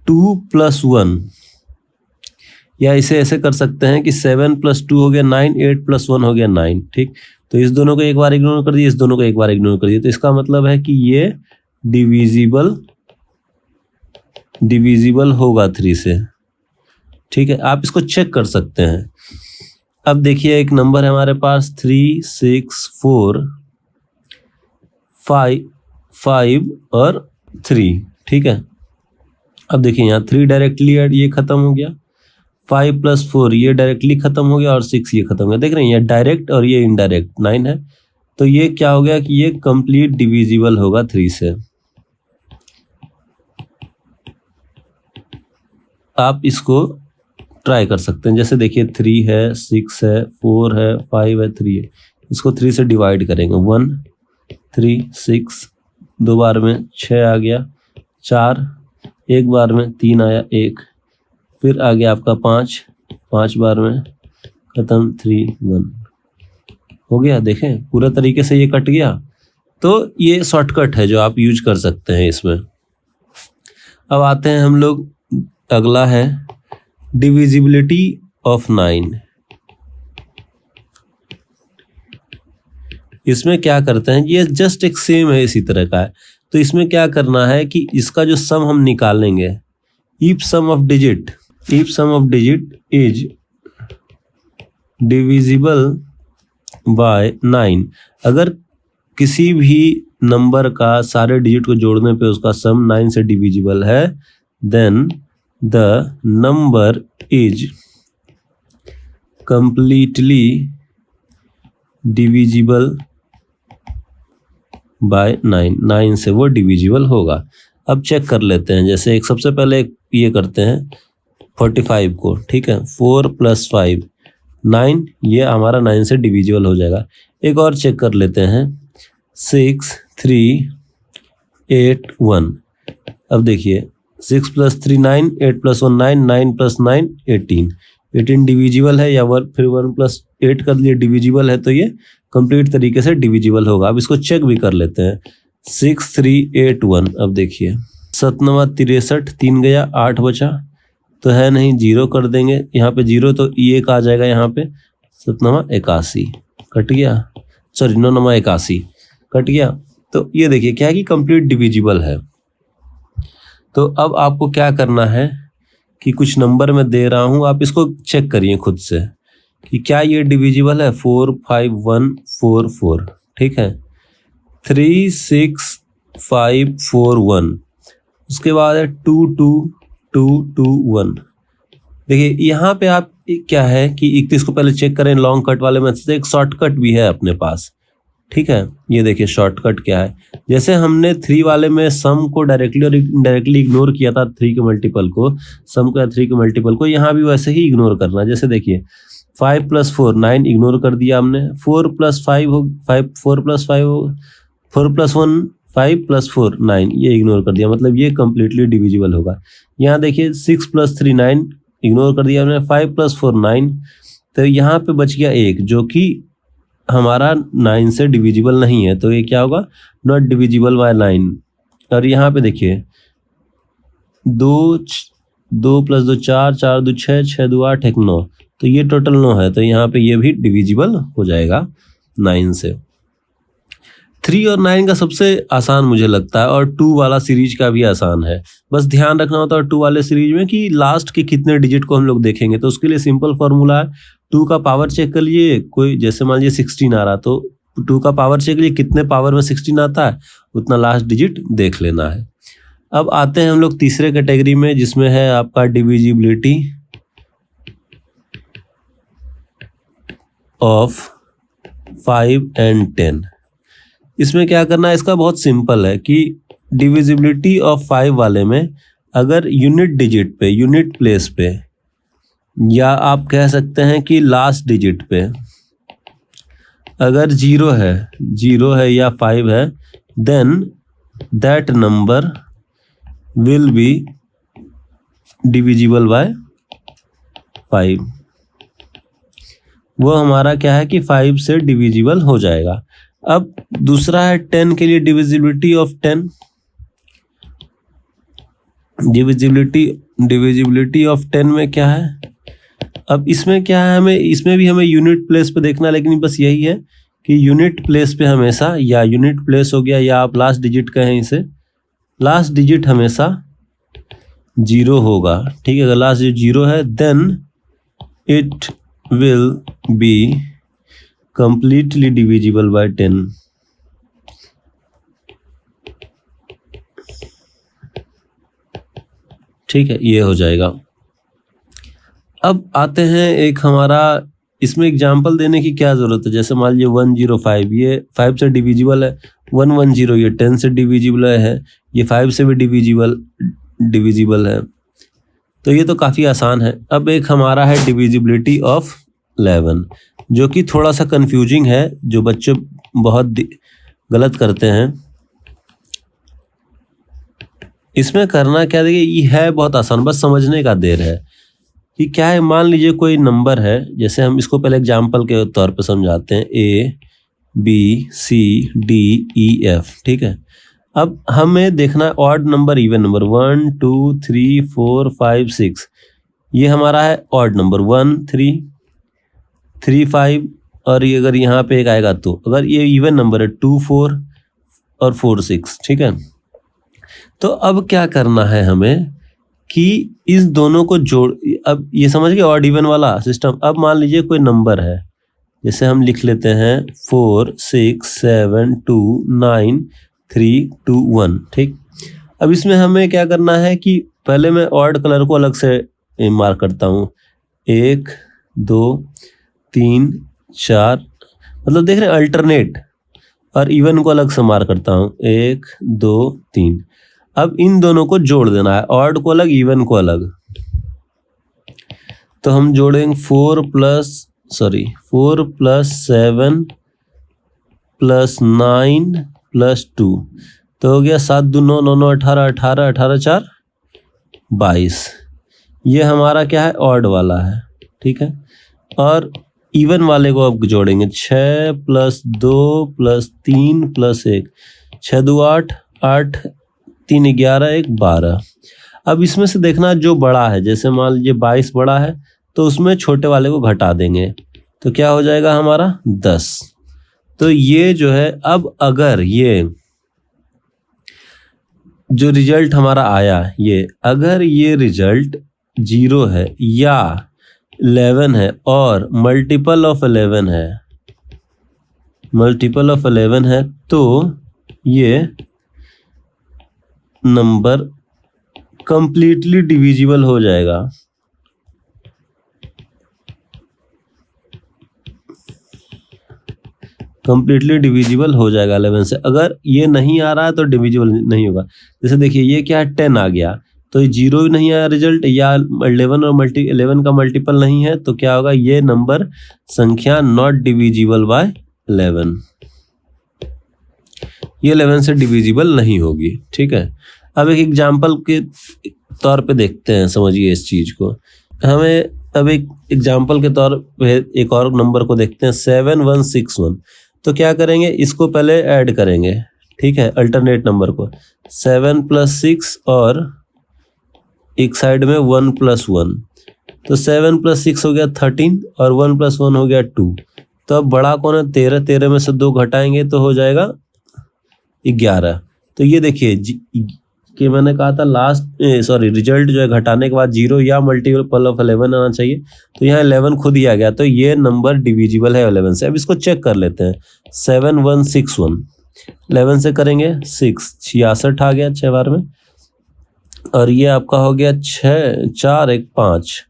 2 + 1, या इसे ऐसे कर सकते हैं कि 7 + 2 हो गया 9, 8 + 1 हो गया 9। ठीक, तो इस दोनों को एक बार इग्नोर कर दिए, इस दोनों को एक बार इग्नोर कर दिए, तो इसका मतलब है कि ये डिविजिबल होगा 3 से। ठीक है, आप इसको चेक कर सकते हैं। अब देखिए एक नंबर है हमारे पास 3, 6, 4, 5 और 3। ठीक है, अब देखिए यहाँ 3 डायरेक्टली ये खत्म हो गया, 5 + 4 ये डायरेक्टली खत्म हो गया, और 6 ये खत्म हो गया। देख रहे हैं, ये डायरेक्ट और ये इनडायरेक्ट 9 है, तो ये क्या हो गया कि ये कंप्लीट डिविजिबल होगा 3 से। आप इसको ट्राई कर सकते हैं। जैसे देखिए 3 है, 6 है, 4 है, 5 है, 3 है, इसको 3 से डिवाइड करेंगे। 1, 3, 6, 2 बार में 6 आ गया, 4, एक बार में 3 आया 1, फिर आ गया आपका 5 बार में खत्म, 3, 1 हो गया। देखें पूरा तरीके से ये कट गया। तो ये शॉर्टकट है जो आप यूज कर सकते हैं इसमें। अब आते हैं हम लोग, अगला है डिविजिबिलिटी ऑफ 9। इसमें क्या करते हैं, ये जस्ट एक सेम है, इसी तरह का है। तो इसमें क्या करना है कि इसका जो सम हम निकालेंगे, if sum of digit is divisible by 9। अगर किसी भी नंबर का सारे डिजिट को जोड़ने पे उसका सम 9 से डिविजिबल है, then the number is completely divisible by 9 से वो डिविजिबल होगा। अब चेक कर लेते हैं। जैसे एक सबसे पहले ये करते हैं 45 को। ठीक है, 4 + 5 9, ये हमारा 9 से डिविजिबल हो जाएगा। एक और चेक कर लेते हैं 6, 3, 8, 1। अब देखिए 6 + 3 9, 8 + 1 9, 9 + 9 18 डिविजिबल है, या फिर 1 + 8 कर लिए डिविजिबल है, तो ये कंप्लीट तरीके से डिविजिबल होगा। अब इसको चेक भी कर लेते हैं। 6, 3, 8, 1। अब देखिए 7 9 63, 3 गया 8 बचा, तो है नहीं, 0 कर देंगे यहाँ पे 0, तो ये एक आ जाएगा यहाँ पे। 7 9 81 कट गया, सॉरी 9 9 81 कट गया। तो ये देखिए क्या है कि कंप्लीट डिविजिबल है। तो अब आपको क्या करना है कि कुछ नंबर मैं दे रहा हूँ, आप इसको चेक करिए खुद से कि क्या ये डिविजिबल है। 4 5 1 4 4। ठीक है, 3 6 5 4 1। उसके बाद है 2 2 2 2 1। देखिए यहाँ पे आप क्या है कि 31 को पहले चेक करें, लॉन्ग कट वाले में से एक शॉर्टकट भी है अपने पास। ठीक है, ये देखिए शॉर्टकट क्या है। जैसे हमने 3 वाले में सम को डायरेक्टली और इनडायरेक्टली इग्नोर किया था, 3 के मल्टीपल को, सम को या 3 के मल्टीपल को, यहाँ भी वैसे ही इग्नोर करना। जैसे देखिए 5 + 4 9 इग्नोर कर दिया हमने, 4 + 5 हो 4 + 5 हो 4 + 1 5 + 4 9, ये इग्नोर कर दिया, मतलब ये कंप्लीटली डिविजिबल होगा। यहाँ देखिए 6 + 3 9 इग्नोर कर दिया हमने, 5 + 4 9, तो यहाँ पे बच गया 1 जो कि हमारा 9 से डिविजिबल नहीं है, तो ये क्या होगा, नॉट डिविजिबल बाय 9। और यहाँ पे देखिए 2 + 2 4 4 2 6 6 2 8 1 9, तो ये टोटल 9 है, तो यहाँ पे ये भी डिविजिबल हो जाएगा 9 से। 3 और 9 का सबसे आसान मुझे लगता है, और 2 वाला सीरीज का भी आसान है। बस ध्यान रखना होता है 2 वाले सीरीज में कि लास्ट के कितने डिजिट को हम लोग देखेंगे, तो उसके लिए सिंपल फॉर्मूला है 2 का पावर चेक कर लिए। कोई जैसे मान लीजिए 16 आ रहा, तो 2 का पावर चेक लिए, कितने पावर में 16 आता है उतना लास्ट डिजिट देख लेना है। अब आते हैं हम लोग तीसरे कैटेगरी में, जिसमें है आपका डिविजिबिलिटी ऑफ 5 and 10। इसमें क्या करना है, इसका बहुत सिंपल है कि डिविजिबिलिटी ऑफ 5 वाले में अगर यूनिट डिजिट पे, यूनिट प्लेस पे, या आप कह सकते हैं कि लास्ट डिजिट पे अगर जीरो है या 5 है, then that number will be divisible by 5। वो हमारा क्या है कि 5 से डिविजिबल हो जाएगा। अब दूसरा है 10 के लिए डिविजिबिलिटी ऑफ 10। डिविजिबिलिटी ऑफ 10 में क्या है? अब इसमें क्या है, इसमें भी हमें यूनिट प्लेस पे देखना, लेकिन बस यही है कि यूनिट प्लेस पे हमेशा, या यूनिट प्लेस हो गया या आप लास्ट डिजिट कहें इसे, लास्ट डिजिट हमेशा 0 होगा। ठीक है, अगर लास्ट डिजिट 0 है then it will be completely divisible by 10। ठीक है, ये हो जाएगा। अब आते हैं एक हमारा, इसमें एग्जाम्पल देने की क्या जरूरत है। जैसे मान लीजिए 105, ये 5 से डिविजिबल है। 110 ये 10 से डिविजिबल है, ये 5 से भी डिविजिबल है। तो ये तो काफ़ी आसान है। अब एक हमारा है डिविजिबिलिटी ऑफ 11, जो कि थोड़ा सा कंफ्यूजिंग है, जो बच्चे बहुत गलत करते हैं। इसमें करना क्या, देखिए ये है बहुत आसान, बस समझने का देर है कि क्या है। मान लीजिए कोई नंबर है, जैसे हम इसको पहले एग्जाम्पल के तौर पे समझाते हैं, ABCDEF। ठीक है, अब हमें देखना है ऑड नंबर, इवन नंबर। 1 2 3 4 5 6, ये हमारा है ऑड नंबर। 1 3 3 5, और ये अगर यहाँ पे एक आएगा तो, अगर ये इवन नंबर है 2 4 और 4 6। ठीक है, तो अब क्या करना है हमें कि इस दोनों को जोड़, अब ये समझ गए ऑड इवन वाला सिस्टम। अब मान लीजिए कोई नंबर है, जैसे हम लिख लेते हैं 4 6 7 2 9 3 2 1। ठीक, अब इसमें हमें क्या करना है कि पहले मैं ऑड कलर को अलग से मार्क करता हूँ। 1 2 3 4, मतलब देख रहे हैं अल्टरनेट, और इवन को अलग से मार्क करता हूँ 1 2 3। अब इन दोनों को जोड़ देना है, ऑड को अलग, इवन को अलग। तो हम जोड़ेंगे 4 + 7 + 9 + 2, तो हो गया 7 2 9 9 9 18 18 18 4 22। ये हमारा क्या है, ऑड वाला है। ठीक है, और इवन वाले को अब जोड़ेंगे 6 + 2 + 3 + 1, 6 2 8 8 3 11 1 12। अब इसमें से देखना जो बड़ा है, जैसे मान लीजिए 22 बड़ा है, तो उसमें छोटे वाले को घटा देंगे, तो क्या हो जाएगा हमारा 10। तो ये जो है, अब अगर ये जो रिजल्ट हमारा आया, ये अगर ये रिजल्ट 0 है या 11 है और मल्टीपल ऑफ 11 है, तो ये नंबर कंप्लीटली डिविजिबल हो जाएगा। कंप्लीटली डिविजिबल हो जाएगा 11 से। अगर ये नहीं आ रहा है तो डिविजिबल नहीं होगा। जैसे देखिए ये क्या है, 10 आ गया, तो 0 नहीं आया रिजल्ट, या 11 और 11 का मल्टीपल नहीं है, तो क्या होगा, ये नंबर संख्या नॉट डिविजिबल बाय 11, ये 11 से डिविजिबल नहीं होगी। ठीक है, अब एक एग्जाम्पल के तौर पे देखते हैं, समझिए इस चीज को। हमें अब एक एग्जाम्पल के तौर पे एक और नंबर को देखते हैं, 7161। तो क्या करेंगे, इसको पहले ऐड करेंगे। ठीक है, अल्टरनेट नंबर को 7 + 6 और एक साइड में 1 + 1, तो 7 + 6 हो गया 13 और 1 + 1 हो गया 2। तो अब बड़ा कौन है, 13, 13 में से 2 घटाएंगे तो हो जाएगा 11। तो ये देखिए कि मैंने कहा था रिजल्ट जो है घटाने के बाद 0 या मल्टीपल ऑफ 11 आना चाहिए, तो यहाँ 11 खुद ही आ गया, तो ये नंबर डिविजिबल है 11 से। अब इसको चेक कर लेते हैं, 7161 11 से करेंगे 6 66 आ गया 6 बार में, और ये आपका हो गया 6 4 1 5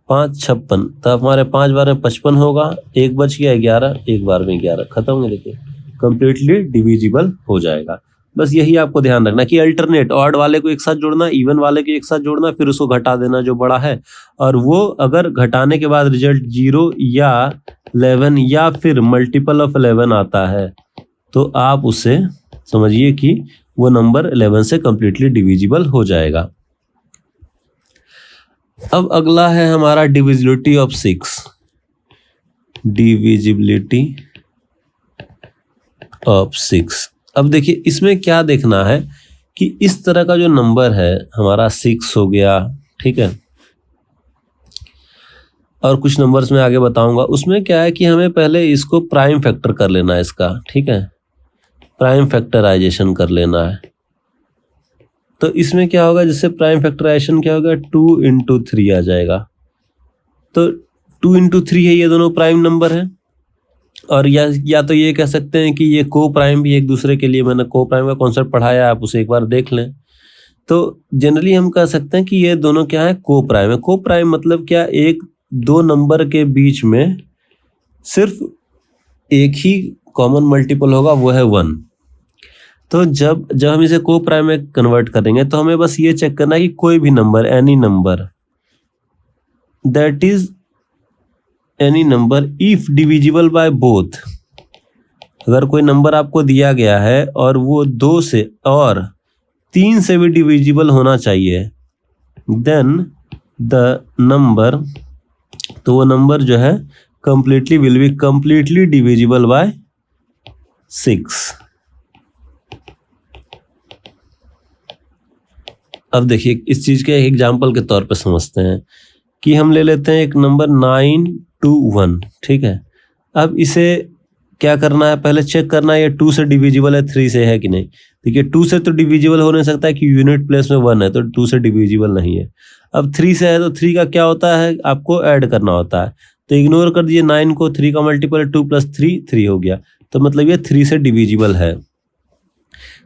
5 56, तो हमारे 5 बार में 55 होगा, एक बच गया 11, एक बार में 11 खत्म हो गया। देखिए कंप्लीटली डिविजिबल हो जाएगा। बस यही आपको ध्यान रखना कि अल्टरनेट, ऑड वाले को एक साथ जोड़ना, इवन वाले को एक साथ जोड़ना, फिर उसको घटा देना जो बड़ा है, और वो अगर घटाने के बाद रिजल्ट 0 या 11 या फिर मल्टीपल ऑफ 11 आता है तो आप उसे समझिए कि वो नंबर 11 से कंप्लीटली डिविजिबल हो जाएगा। अब अगला है हमारा डिविजिबिलिटी ऑफ 6। Divisibility of 6। अब देखिए इसमें क्या देखना है कि इस तरह का जो नंबर है हमारा 6 हो गया, ठीक है, और कुछ नंबर्स में आगे बताऊंगा, उसमें क्या है कि हमें पहले इसको प्राइम फैक्टर कर लेना है इसका, ठीक है, प्राइम फैक्टराइजेशन कर लेना है। तो इसमें क्या होगा, जिससे प्राइम फैक्टराइजेशन क्या होगा, 2 इंटू 3 आ जाएगा। तो 2 इंटू 3 है, ये दोनों प्राइम नंबर है, और या तो ये कह सकते हैं कि ये को प्राइम भी एक दूसरे के लिए, मैंने को प्राइम का कॉन्सेप्ट पढ़ाया, आप उसे एक बार देख लें। तो जनरली हम कह सकते हैं कि ये दोनों क्या है, को प्राइम है। को प्राइम मतलब क्या, एक दो नंबर के बीच में सिर्फ एक ही कॉमन मल्टीपल होगा, वो है 1। तो जब हम इसे को प्राइम में कन्वर्ट करेंगे तो हमें बस ये चेक करना है कि कोई भी number, any number, that is any number if divisible by both. अगर कोई नंबर आपको दिया गया है और वो 2 से और 3 से भी डिविजिबल होना चाहिए, देन द नंबर, तो वो नंबर जो है completely will be completely divisible bye 6। अब देखिए इस चीज के एग्जाम्पल के तौर पे समझते हैं कि हम ले लेते हैं एक नंबर 921, ठीक है। अब इसे क्या करना है, पहले चेक करना है ये 2 से डिविजिबल है, 3 से है कि नहीं। देखिए 2 से तो डिविजिबल हो नहीं सकता है कि यूनिट प्लेस में 1 है, तो 2 से डिविजिबल नहीं है। अब 3 से है तो 3 का क्या होता है, आपको ऐड करना होता है, तो इग्नोर कर दीजिए 9 को, 3 का मल्टीपल 2 + 3 3 हो गया, तो मतलब ये 3 से डिविजिबल है।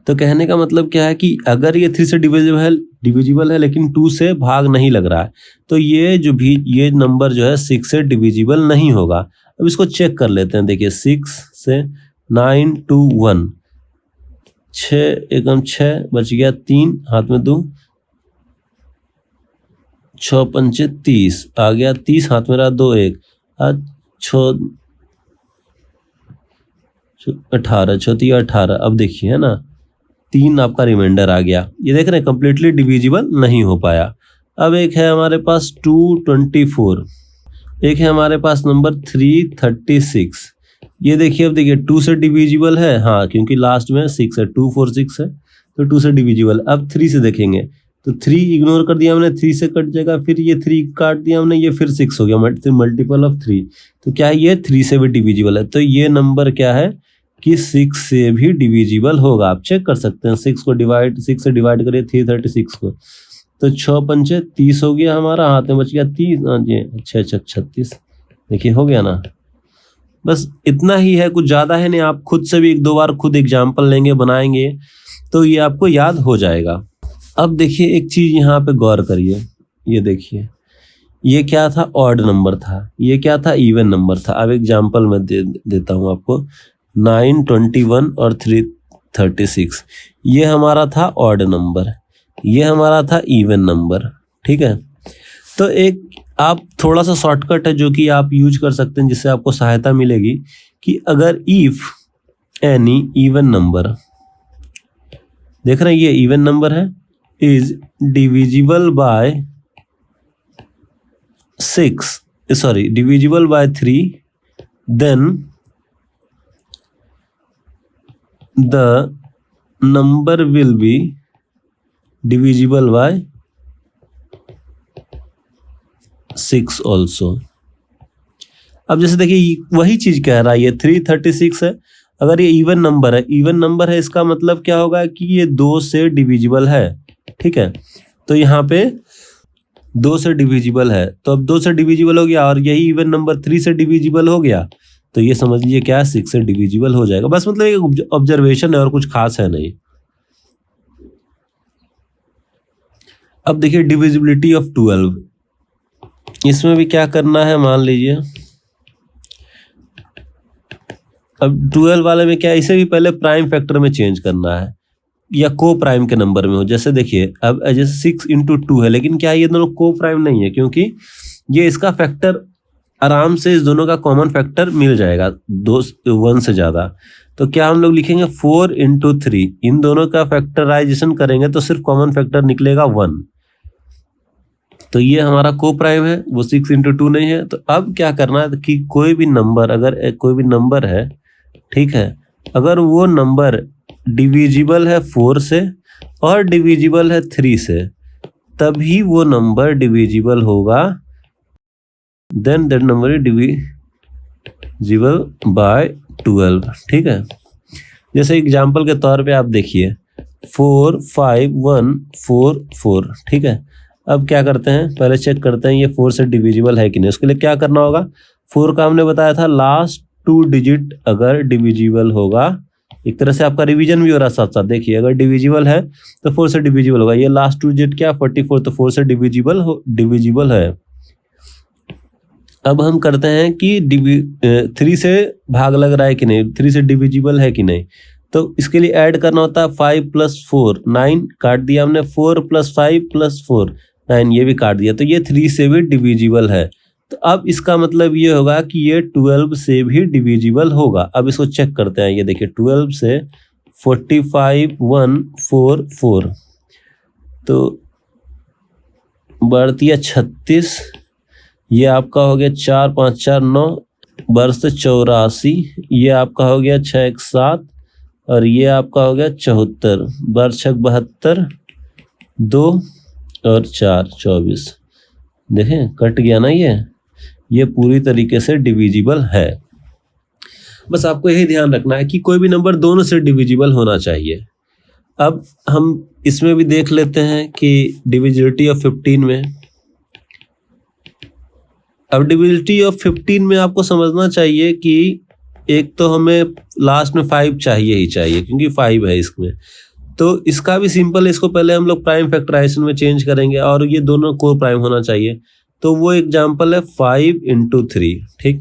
तो कहने का मतलब क्या है कि अगर ये 3 से डिविजिबल है लेकिन 2 से भाग नहीं लग रहा है, तो ये नंबर जो है 6 से डिविजिबल नहीं होगा। अब इसको चेक कर लेते हैं। देखिए 6 से 921, 6 एकम 6 बच गया, 3 हाथ में 2, 6 पंचे 30 आ गया, 30 हाथ में रहा 2 1 6 18 6 18। अब देखिए है ना, 3 आपका रिमाइंडर आ गया। ये देख रहे हैं कंप्लीटली डिविजिबल नहीं हो पाया। अब एक है हमारे पास 224, एक है हमारे पास नंबर 336। ये देखिए, अब देखिए 2 से डिविजिबल है, हाँ क्योंकि लास्ट में 6 है, 246 है तो 2 से डिविजिबल। अब 3 से देखेंगे तो 3 इग्नोर कर दिया हमने, 3 से कट जाएगा, फिर ये 3 काट दिया हमने, ये फिर 6 हो गया, मल्टीपल ऑफ 3। तो क्या है, ये 3 से भी डिविजिबल है। तो ये नंबर क्या है कि 6 से भी डिविजिबल होगा। आप चेक कर सकते हैं, 6 से डिवाइड करिए 336 को, तो 6 पंचे 30 हो गया हमारा, हाथ में बच गया 30, अच्छा 36। देखिए हो गया ना। बस इतना ही है, कुछ ज्यादा है नहीं। आप खुद से भी 1-2 बार खुद एग्जाम्पल लेंगे, बनाएंगे, तो ये आपको याद हो जाएगा। अब देखिए एक चीज यहाँ पे गौर करिए, ये देखिए ये क्या था, ऑड नंबर था, ये क्या था, इवन नंबर था। अब एग्जाम्पल मैं देता हूँ आपको। 921 और 336 ये हमारा था ऑड नंबर, ये हमारा था इवन नंबर, ठीक है। तो एक आप थोड़ा सा शॉर्टकट है जो कि आप यूज कर सकते हैं, जिससे आपको सहायता मिलेगी कि अगर इफ एनी इवन नंबर, देख रहे हैं ये इवन नंबर है, is divisible by 3, then the number will be divisible by 6 also। अब जैसे देखिए वही चीज कह रहा है, ये 336 है, अगर ये इवन नंबर है, इसका मतलब क्या होगा कि ये 2 से डिविजिबल है, ठीक है। तो यहाँ पे 2 से डिविजिबल है, तो अब 2 से डिविजिबल हो गया, और यही इवन नंबर 3 से डिविजिबल हो गया, तो ये समझ लीजिए क्या है, 6 से डिविजिबल हो जाएगा। बस मतलब एक ऑब्जर्वेशन है और कुछ खास है नहीं। अब देखिए डिविजिबिलिटी ऑफ 12, इसमें भी क्या करना है, मान लीजिए अब 12 वाले में क्या है, इसे भी पहले प्राइम फैक्टर में चेंज करना है। या को प्राइम के नंबर में हो। जैसे देखिए अब जैसे 6 × 2 है, लेकिन क्या ये दोनों को प्राइम नहीं है, क्योंकि ये इसका फैक्टर आराम से इस दोनों का कॉमन फैक्टर मिल जाएगा 1 से ज्यादा। तो क्या हम लोग लिखेंगे 4 × 3, इन दोनों का फैक्टराइजेशन करेंगे तो सिर्फ कॉमन फैक्टर निकलेगा 1। तो ये हमारा को प्राइम है, वो 6 × 2 नहीं है। तो अब क्या करना है कि कोई भी नंबर, अगर कोई भी नंबर है, ठीक है, अगर वो नंबर डिविजिबल है 4 से और डिविजिबल है 3 से, तभी वो नंबर डिविजिबल होगा, then that number is divisible by 12। ठीक है, जैसे एग्जांपल के तौर पे आप देखिए 4 5 1 4 4। ठीक है, अब क्या करते हैं, पहले चेक करते हैं ये 4 से डिविजिबल है कि नहीं। उसके लिए क्या करना होगा, 4 का हमने बताया था लास्ट 2 डिजिट अगर डिविजिबल होगा, एक तरह से आपका रिवीजन भी हो रहा है साथ साथ। देखिए अगर डिविजिबल है तो 4 से डिविजिबल होगा, ये लास्ट 2 डिजिट क्या 44, तो 4 से डिविजिबल है। अब हम करते हैं कि 3 से भाग लग रहा है कि नहीं, 3 से डिविजिबल है कि नहीं। तो इसके लिए ऐड करना होता है 5 + 4 9, काट दिया हमने, 4 + 5 + 4 9, ये भी काट दिया। तो ये 3 से भी डिविजिबल है। तो अब इसका मतलब ये होगा कि ये 12 से भी डिविजिबल होगा। अब इसको चेक करते हैं, ये देखिए 12 से 45 1 4 4, तो बढ़ती है 36, ये आपका हो गया 4 5 4 9, बरस 84, ये आपका हो गया 6 1 7, और ये आपका हो गया 74, बरस 6 72, 2 और 4 24। देखें कट गया ना, ये पूरी तरीके से डिविजिबल है। बस आपको यही ध्यान रखना है कि कोई भी नंबर दोनों से डिविजिबल होना चाहिए। अब हम इसमें भी देख लेते हैं कि डिविजिबिलिटी ऑफ 15 में, अब डिविजिबिलिटी ऑफ 15 में आपको समझना चाहिए कि एक तो हमें लास्ट में 5 चाहिए ही चाहिए, क्योंकि 5 है इसमें। तो इसका भी सिंपल है, इसको पहले हम लोग प्राइम फैक्टराइजेशन में चेंज करेंगे और ये दोनों को प्राइम होना चाहिए। तो वो एग्जांपल है 5 × 3। ठीक,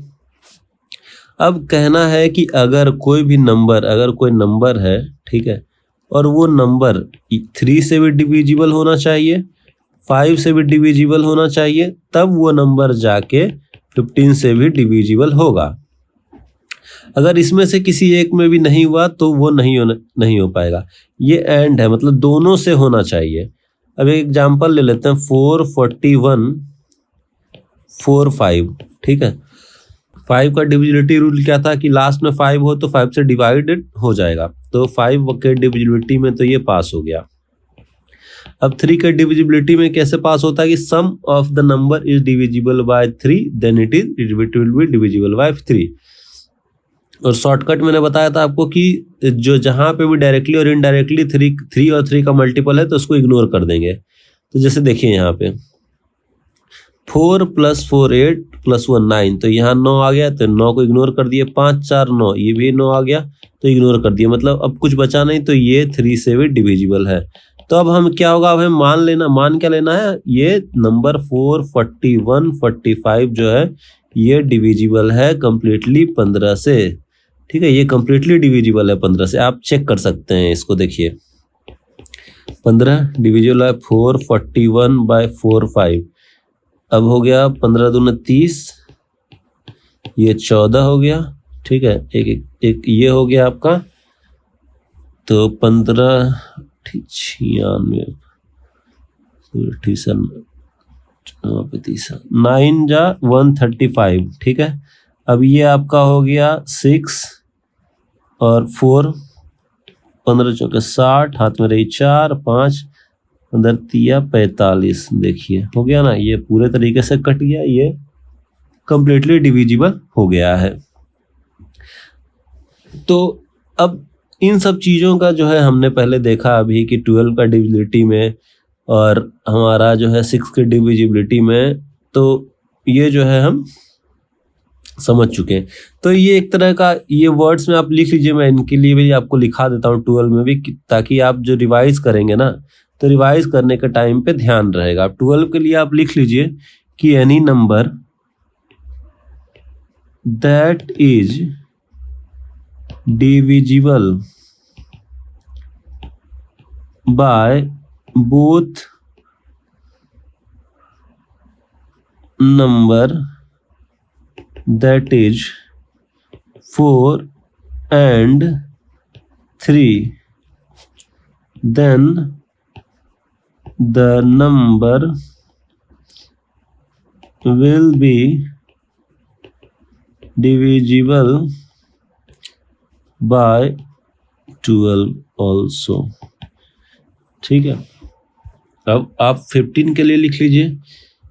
अब कहना है कि अगर कोई नंबर है, ठीक है, और वो नंबर 3 से भी डिविजिबल होना चाहिए, 5 से भी डिविजिबल होना चाहिए, तब वो नंबर जाके 15 से भी डिविजिबल होगा। अगर इसमें से किसी एक में भी नहीं हुआ तो वो नहीं हो पाएगा। ये एंड है, मतलब दोनों से होना चाहिए। अब एक एग्जांपल ले लेते हैं 4 41 4 5। ठीक है, 5 का डिविजिबिलिटी रूल क्या था कि लास्ट में 5 हो तो 5 से डिवाइडेड हो जाएगा। तो 5 के डिविजिबिलिटी में तो ये पास हो गया। अब 3 के डिविजिबिलिटी में कैसे पास होता है कि sum of the number is divisible by 3 then it will be divisible by 3। और शॉर्टकट मैंने बताया था आपको कि जो जहां पे भी डायरेक्टली और इनडायरेक्टली 3 और 3 का मल्टीपल है तो उसको इग्नोर कर देंगे। तो जैसे देखिए यहाँ पे 4 + 4 8 + 1 9, तो यहाँ 9 आ गया तो 9 को इग्नोर कर दिए। 5 4 9, ये भी 9 आ गया तो इग्नोर कर दिया, मतलब अब कुछ बचा नहीं, तो ये 3 से भी डिविजिबल है। तो अब हम क्या होगा, अब हमें मान क्या लेना है, ये नंबर 4 41 45 जो है ये डिविजिबल है कंप्लीटली 15 से। ठीक है, ये कंप्लीटली डिविजिबल है 15 से, आप चेक कर सकते हैं इसको। देखिए 15 डिविजिबल है 4 41 बाय 4 5। अब हो गया 15 दूना 30, ये 14 हो गया। ठीक है, एक ये हो गया आपका, तो 15 96 9 जा 135। ठीक है, अब ये आपका हो गया 6 और 4, 15 चौके 60, हाथ में रही 4 5 15 तिया 45। देखिए हो गया ना, ये पूरे तरीके से कट गया, ये कंप्लीटली डिविजिबल हो गया है। तो अब इन सब चीज़ों का जो है हमने पहले देखा अभी कि 12 का डिविजिबिलिटी में और हमारा जो है 6 के डिविजिबिलिटी में, तो ये जो है हम समझ चुके हैं। तो ये एक तरह का, ये वर्ड्स में आप लिख लीजिए, मैं इनके लिए भी आपको लिखा देता हूँ 12 में भी, ताकि आप जो रिवाइज करेंगे ना, तो रिवाइज करने के टाइम पे ध्यान रहेगा। 12 के लिए आप लिख लीजिए कि any number that is divisible by both number, that is 4 and 3, then the number will be divisible by 12 also। ठीक है, अब आप 15 के लिए लिख लीजिए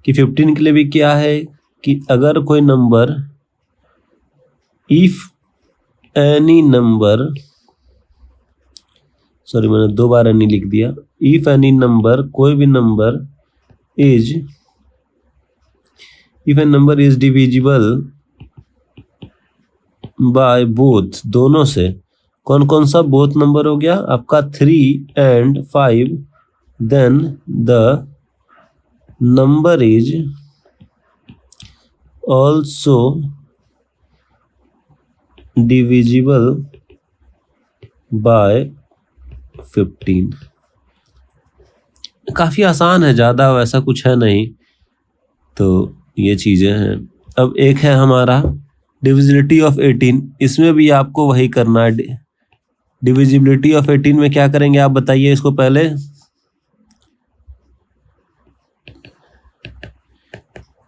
कि 15 के लिए भी क्या है कि अगर कोई number, if any number, sorry मैंने 2 बार एनी लिख दिया, इफ एनी नंबर, कोई भी number is, if an number is divisible by both, दोनों से, कौन कौन सा बोथ नंबर हो गया आपका 3 and 5, then the number is also divisible by 15। काफी आसान है, ज्यादा वैसा कुछ है नहीं, तो ये चीजें हैं। अब एक है हमारा डिविजिबिलिटी ऑफ 18, इसमें भी आपको वही करना है। डिविजिबिलिटी ऑफ 18 में क्या करेंगे आप बताइए इसको पहले।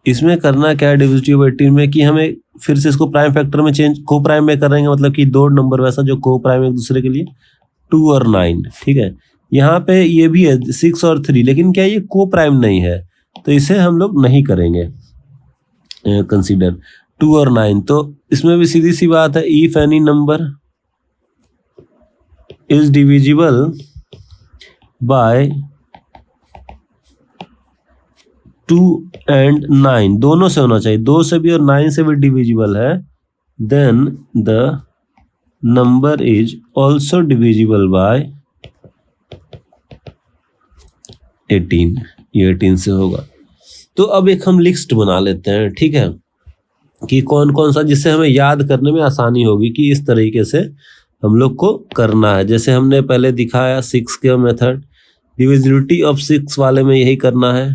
इसमें करना क्या है डिविजिबिलिटी ऑफ 18 में कि हमें फिर से इसको प्राइम फैक्टर में चेंज, को प्राइम में करेंगे, मतलब कि 2 नंबर वैसा जो को प्राइम एक दूसरे के लिए, 2 और 9। ठीक है, यहाँ पे ये भी है 6 और 3, लेकिन क्या ये को प्राइम नहीं है, तो इसे हम लोग नहीं करेंगे कंसीडर 2 और 9। तो इसमें भी सीधी सी बात है, if any number is divisible bye 2 and 9, दोनों से होना चाहिए, 2 से भी और 9 से भी डिविजिबल है, then the number is also divisible by 18, ये 18 से होगा। तो अब एक हम लिस्ट बना लेते हैं, ठीक है, कि कौन कौन सा, जिससे हमें याद करने में आसानी होगी कि इस तरीके से हम लोग को करना है। जैसे हमने पहले दिखाया 6 के मेथड, डिविजिबिलिटी ऑफ 6 वाले में यही करना है।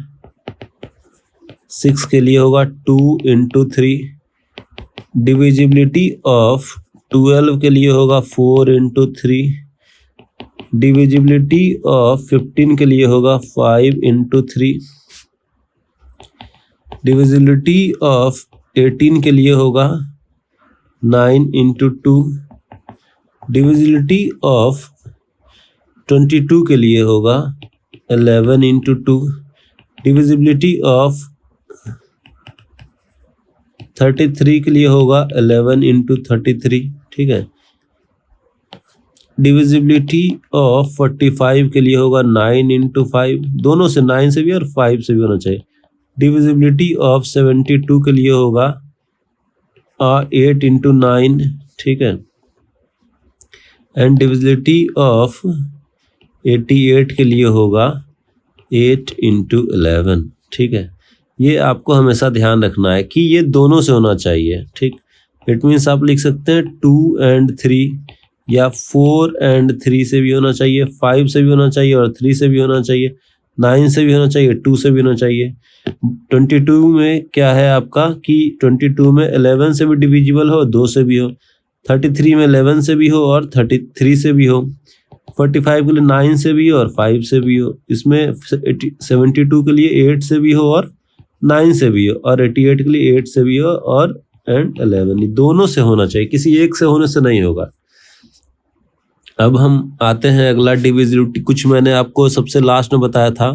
6 के लिए होगा 2 into 3, डिविजिबिलिटी ऑफ 12 के लिए होगा 4 into 3, डिविजिबिलिटी ऑफ 15 के लिए होगा 5 into 3, डिविजिबिलिटी ऑफ 18 के लिए होगा 9 into 2, डिविजिबिलिटी ऑफ 22 के लिए होगा 11 into 2, डिविजिबिलिटी ऑफ 33 के लिए होगा 11 into 33। ठीक है, डिविजिबिलिटी ऑफ 45 के लिए होगा 9 into 5, दोनों से 9 से भी और 5 से भी होना चाहिए। डिविजिबिलिटी ऑफ 72 के लिए होगा 8 into 9। ठीक है, एंड डिविजिबिलिटी ऑफ 88 के लिए होगा 8 into 11। ठीक है, ये आपको हमेशा ध्यान रखना है कि ये दोनों से होना चाहिए। ठीक, इट मीन्स आप लिख सकते हैं 2 and 3, या 4 and 3 से भी होना चाहिए, 5 से भी होना चाहिए और 3 से भी होना चाहिए, 9 से भी होना चाहिए, 2 से भी होना चाहिए। 22 में क्या है आपका कि 22 में 11 से भी डिविजिबल हो, 2 से भी हो, 33 में 11 से भी हो और 33 से भी हो, 45 के लिए 9 से भी हो और 5 से भी हो, इसमें 72 के लिए 8 से भी हो और 9 से भी हो, और 88 के लिए 8 से भी हो और एंड 11, दोनों से होना चाहिए, किसी एक से होने से नहीं होगा। अब हम आते हैं अगला डिविजिबिलिटी, कुछ मैंने आपको सबसे लास्ट में बताया था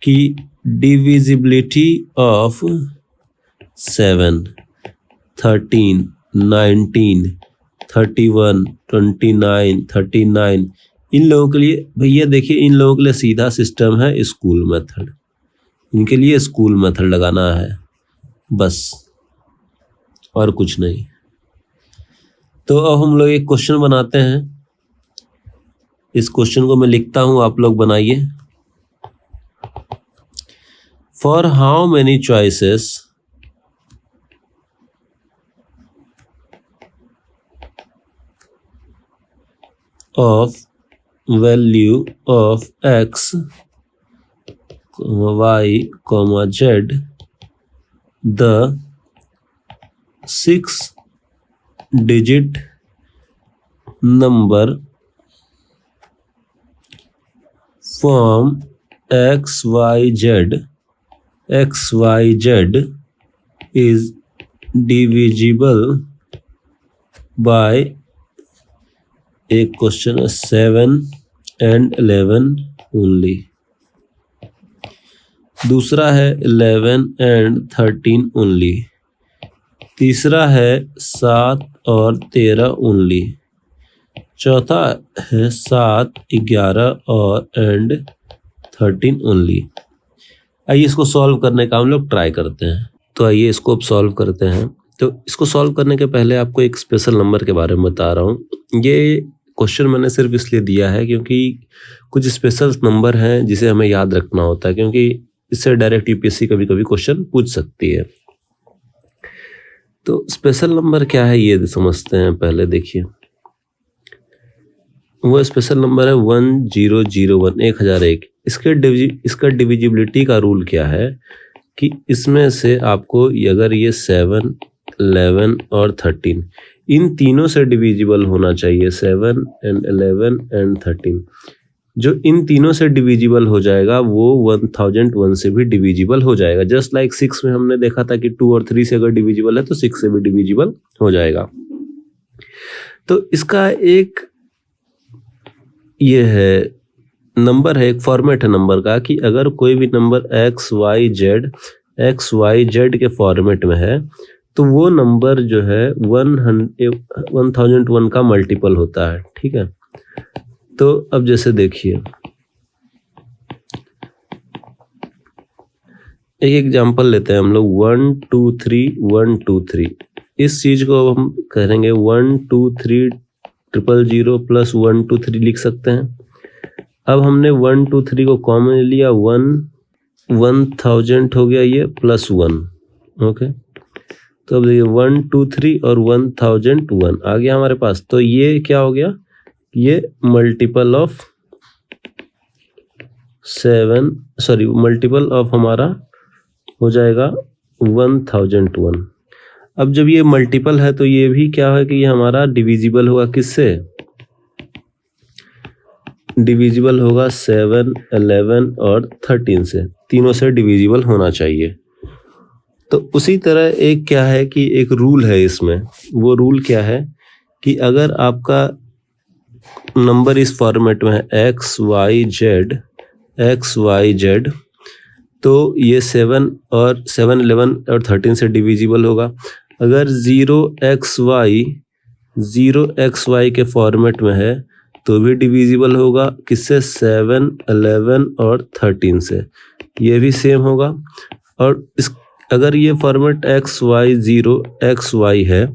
कि डिविजिबिलिटी ऑफ 7, 13, 19, 31, 29, 39, इन लोगों के लिए भैया देखिए, इन लोगों के लिए सीधा सिस्टम है स्कूल मेथड, इनके लिए स्कूल मेथड लगाना है बस, और कुछ नहीं। तो अब हम लोग एक क्वेश्चन बनाते हैं, इस क्वेश्चन को मैं लिखता हूं, आप लोग बनाइए। For how many choices of value of x, y, z, the 6-digit number from xyz is divisible by, एक क्वेश्चन है 7 and 11 only, दूसरा है 11 and 13 only, तीसरा है 7 और 13 only, चौथा है 7, 11 और and 13 only। आइए इसको सॉल्व करने का हम लोग ट्राई करते हैं। तो आइए इसको अब सॉल्व करते हैं। तो इसको सॉल्व करने के पहले आपको एक स्पेशल नंबर के बारे में बता रहा हूँ। ये क्वेश्चन मैंने सिर्फ इसलिए दिया है क्योंकि कुछ स्पेशल नंबर हैं जिसे हमें याद रखना होता है, क्योंकि इससे डायरेक्ट यूपीएससी कभी कभी क्वेश्चन पूछ सकती है। तो स्पेशल नंबर क्या है ये समझते हैं पहले। देखिए वो स्पेशल नंबर है 1001, 1001। इसका डिविजिबिलिटी का रूल क्या है कि इसमें से आपको अगर ये 7, 11 और 13 इन तीनों से डिविजिबल होना चाहिए, 7 and 11 and 13। जो इन तीनों से डिविजिबल हो जाएगा वो 1001 से भी डिविजिबल हो जाएगा। जस्ट लाइक 6 में हमने देखा था कि 2 और 3 से अगर डिविजिबल है तो 6 से भी डिविजिबल हो जाएगा। तो इसका एक ये है नंबर है, एक फॉर्मेट है नंबर का कि अगर कोई भी नंबर एक्स वाई जेड के फॉर्मेट में है तो वो नंबर जो है 1001 का मल्टीपल होता है। ठीक है, तो अब जैसे देखिए एक एग्जांपल लेते हैं हम लोग 1 2 3 1 2 3। इस चीज को हम करेंगे 1 2 3 000 प्लस 1 2 3 लिख सकते हैं। अब हमने 1 2 3 को कॉमन लिया, 1000 हो गया ये प्लस 1। ओके, तो अब देखिए 1 2 3 और 1001 आ गया हमारे पास। तो ये क्या हो गया, ये मल्टीपल ऑफ हमारा हो जाएगा 1001। अब जब ये मल्टीपल है तो ये भी क्या है कि ये हमारा डिविजिबल होगा किससे, डिविजिबल होगा 7, 11 और 13 से, तीनों से डिविजिबल होना चाहिए। तो उसी तरह एक क्या है कि एक रूल है इसमें। वो रूल क्या है कि अगर आपका नंबर इस फॉर्मेट में है एक्स वाई जेड तो ये 7, 11 और 13 से डिविजिबल होगा। अगर 0xy के फॉर्मेट में है तो भी डिविजिबल होगा किससे, 7, 11 और 13 से, ये भी सेम होगा। और अगर ये फॉर्मेट XY है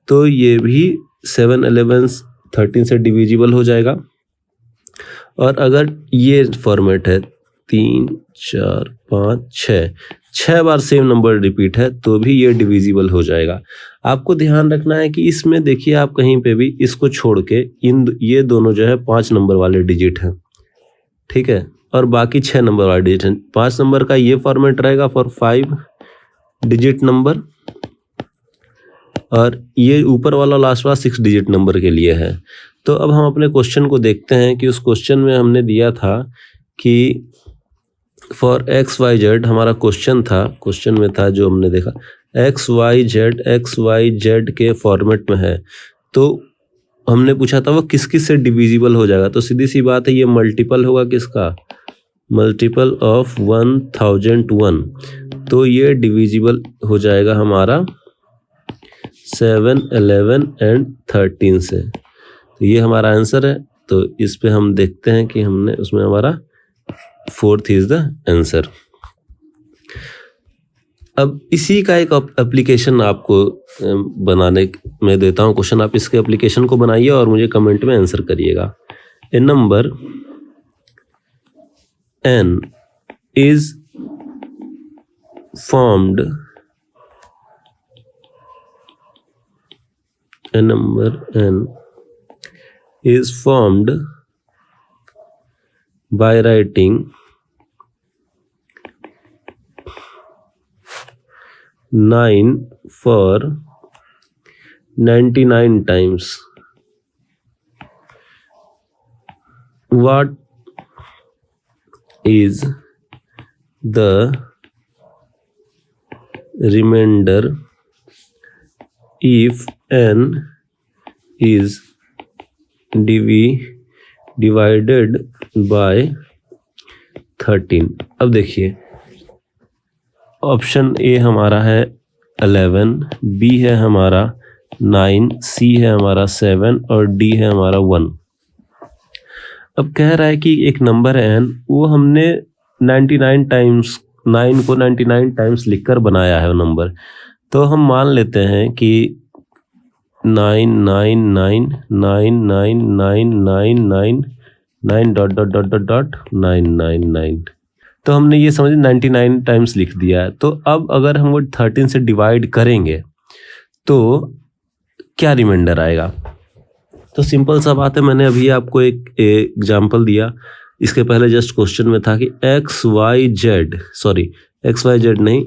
तो ये भी 7, 11, 13 से डिविजिबल हो जाएगा। और अगर ये फॉर्मेट है 3, 4, 5, 6 बार सेम नंबर रिपीट है तो भी ये डिविजिबल हो जाएगा। आपको ध्यान रखना है कि इसमें देखिए आप कहीं पे भी इसको छोड़ के ये दोनों जो है 5 नंबर वाले डिजिट हैं, ठीक है, और बाकी 6 नंबर वाले डिजिट हैं। 5 नंबर का ये फॉर्मेट रहेगा फॉर 5 डिजिट नंबर, और ये ऊपर वाला लास्ट वाला 6 डिजिट नंबर के लिए है। तो अब हम अपने क्वेश्चन को देखते हैं कि उस क्वेश्चन में हमने दिया था कि फॉर XYZ, हमारा क्वेश्चन में था जो हमने देखा XYZ के फॉर्मेट में है, तो हमने पूछा था वो किस किस से डिविजिबल हो जाएगा। तो सीधी सी बात है ये मल्टीपल होगा किसका, मल्टीपल ऑफ 1001, तो ये डिविजिबल हो जाएगा हमारा 7, 11 एंड 13 से। तो ये हमारा आंसर है। तो इस पे हम देखते हैं कि हमने उसमें हमारा 4th इज द आंसर। अब इसी का एक एप्लीकेशन आपको बनाने में देता हूँ क्वेश्चन, आप इसके एप्लीकेशन को बनाइए और मुझे कमेंट में आंसर करिएगा। ए number n is formed, a number n is formed by writing 9 for 99 times. What is the remainder if n is divided by 13? अब देखिए, ऑप्शन ए हमारा है 11, बी है हमारा 9, सी है हमारा 7 और डी है हमारा 1। अब कह रहा है कि एक नंबर है n, वो हमने 99 टाइम्स 9 को 99 टाइम्स लिखकर बनाया है वो नंबर। तो हम मान लेते हैं कि 999999999 तो हमने ये समझ 99 टाइम्स लिख दिया है। तो अब अगर हम वो 13 से डिवाइड करेंगे तो क्या रिमाइंडर आएगा? तो सिंपल सा बात है, मैंने अभी आपको एक एग्जांपल दिया। इसके पहले जस्ट क्वेश्चन में था कि एक्स वाई जेड नहीं,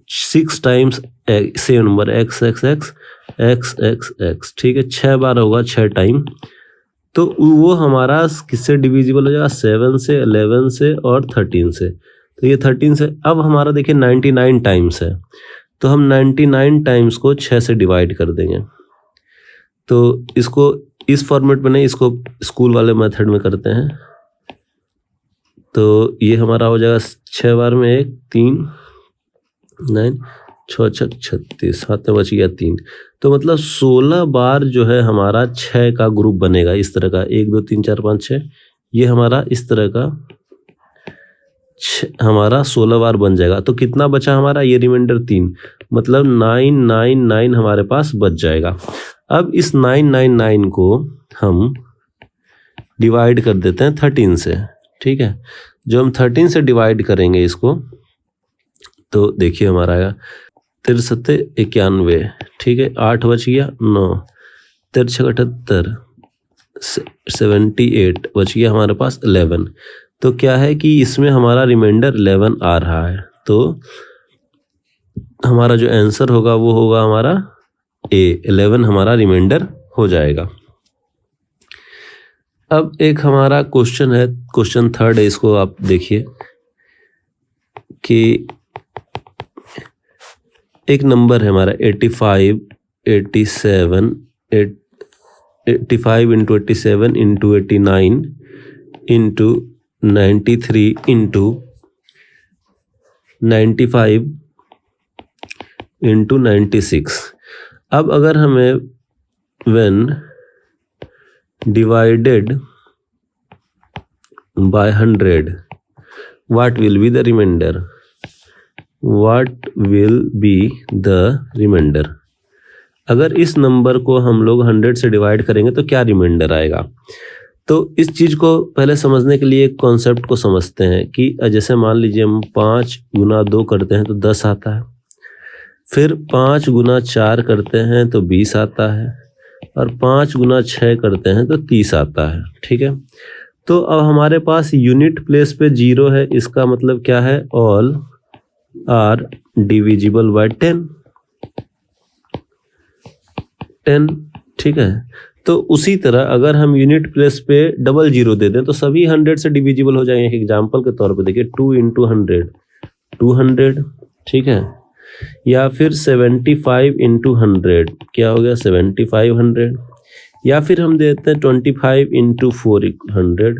6 times same number x x x x x x, ठीक है, 6 बार होगा 6 टाइम। तो वो हमारा किससे डिविजिबल हो जाएगा? 7 से, 11 से और 13 से। तो ये 13 से, अब हमारा देखिए 99 टाइम्स है, तो हम 99 टाइम्स को 6 से डिवाइड कर देंगे। तो इसको इस फॉर्मेट में नहीं, इसको स्कूल वाले मेथड में करते हैं। तो ये हमारा हो जाएगा 6 बार में 1, 3, 9, 6 6 36, हाथ में बच गया 3। तो मतलब 16 बार जो है हमारा 6 का ग्रुप बनेगा इस तरह का, 1 2 3 4 5 6, ये हमारा इस तरह का हमारा 16 बार बन जाएगा। तो कितना बचा हमारा? ये रिमाइंडर 3, मतलब 999 हमारे पास बच जाएगा। अब इस 999 को हम डिवाइड कर देते हैं 13 से, ठीक है। जो हम 13 से डिवाइड करेंगे इसको, तो देखिए हमारा आएगा 63 91, ठीक है, 8 बच गया 9, 3 78 78 बच गया हमारे पास 11। तो क्या है कि इसमें हमारा रिमाइंडर 11 आ रहा है। तो हमारा जो आंसर होगा वो होगा हमारा ए, 11 हमारा रिमाइंडर हो जाएगा। अब एक हमारा क्वेश्चन है, क्वेश्चन 3 है, इसको आप देखिए कि एक नंबर है हमारा 85 87 85 into 87 into 89 into 93 into 95 into 96। अब अगर हमें when divided by 100 what will be the remainder? What will be the remainder? अगर इस नंबर को हम लोग 100 से डिवाइड करेंगे तो क्या रिमाइंडर आएगा? तो इस चीज़ को पहले समझने के लिए एक कॉन्सेप्ट को समझते हैं कि जैसे मान लीजिए हम 5 गुना 2 करते हैं तो 10 आता है, फिर 5 गुना 4 करते हैं तो 20 आता है, और 5 गुना 6 करते हैं तो 30 आता है, ठीक है। तो अब हमारे पास यूनिट प्लेस पे 0 है, इसका मतलब क्या है? ऑल आर डिविजिबल बाय 10, ठीक है। तो उसी तरह अगर हम यूनिट प्लेस पे डबल 0 दे दें तो सभी 100 से डिविजिबल हो जाएंगे। एग्जाम्पल के तौर पे देखिए 2 इंटू 100 200, ठीक है, या फिर 75 इंटू 100 क्या हो गया? 7500, या फिर हम देते हैं 25 इंटू 400।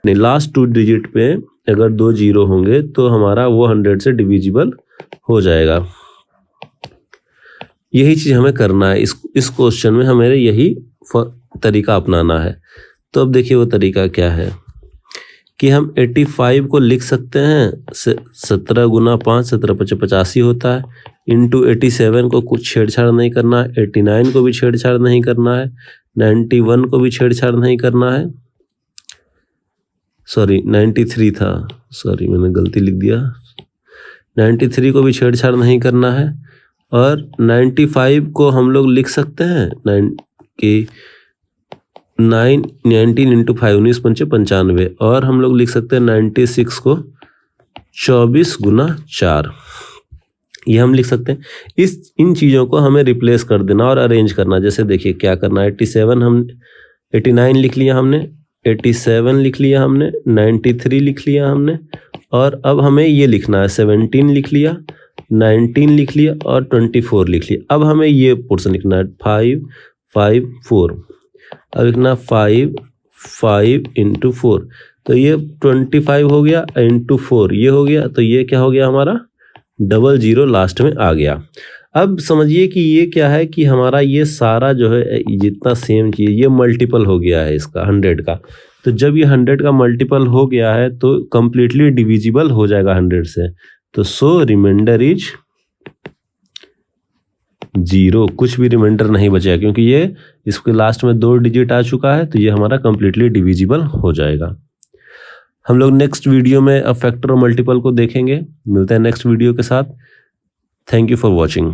नहीं, लास्ट 2 डिजिट पे अगर 2 0 होंगे तो हमारा वो 100 से डिविजिबल हो जाएगा। यही चीज़ हमें करना है इस क्वेश्चन में, हमें यही तरीका अपनाना है। तो अब देखिए वो तरीका क्या है कि हम 85 को लिख सकते हैं 17 गुना 5 17 5 85 होता है, इंटू 87 को कुछ छेड़छाड़ नहीं करना है, 89 को भी छेड़छाड़ नहीं करना है, 91 को भी छेड़छाड़ नहीं करना है, सॉरी 93 था, सॉरी मैंने गलती लिख दिया, 93 को भी छेड़छाड़ नहीं करना है, और 95 को हम लोग लिख सकते हैं कि 19 इंटू 5 19 पंचे 95 और हम लोग लिख सकते हैं 96 को 24 गुना 4, ये हम लिख सकते हैं। इन चीज़ों को हमें रिप्लेस कर देना और अरेंज करना। जैसे देखिए क्या करना है, 89 लिख लिया हमने, 87 लिख लिया हमने, 93 लिख लिया हमने, और अब हमें ये लिखना है 17 लिख लिया, 19 लिख लिया और 24 लिख लिया। अब हमें ये पोर्शन लिखना है 5 5 4, अब लिखना 5 5 इंटू 4, तो ये 25 हो गया इंटू 4 ये हो गया, तो ये क्या हो गया हमारा 00 लास्ट में आ गया। अब समझिए कि ये क्या है कि हमारा ये सारा जो है जितना सेम चीज़ ये मल्टीपल हो गया है इसका 100 का। तो जब ये 100 का मल्टीपल हो गया है तो कंप्लीटली डिविजिबल हो जाएगा 100 से। तो सो रिमाइंडर इज 0, कुछ भी रिमाइंडर नहीं बचेगा क्योंकि ये इसके लास्ट में 2 डिजिट आ चुका है, तो ये हमारा कंप्लीटली डिविजिबल हो जाएगा। हम लोग नेक्स्ट वीडियो में अब फैक्टर और मल्टीपल को देखेंगे। मिलते हैं नेक्स्ट वीडियो के साथ। Thank you for watching.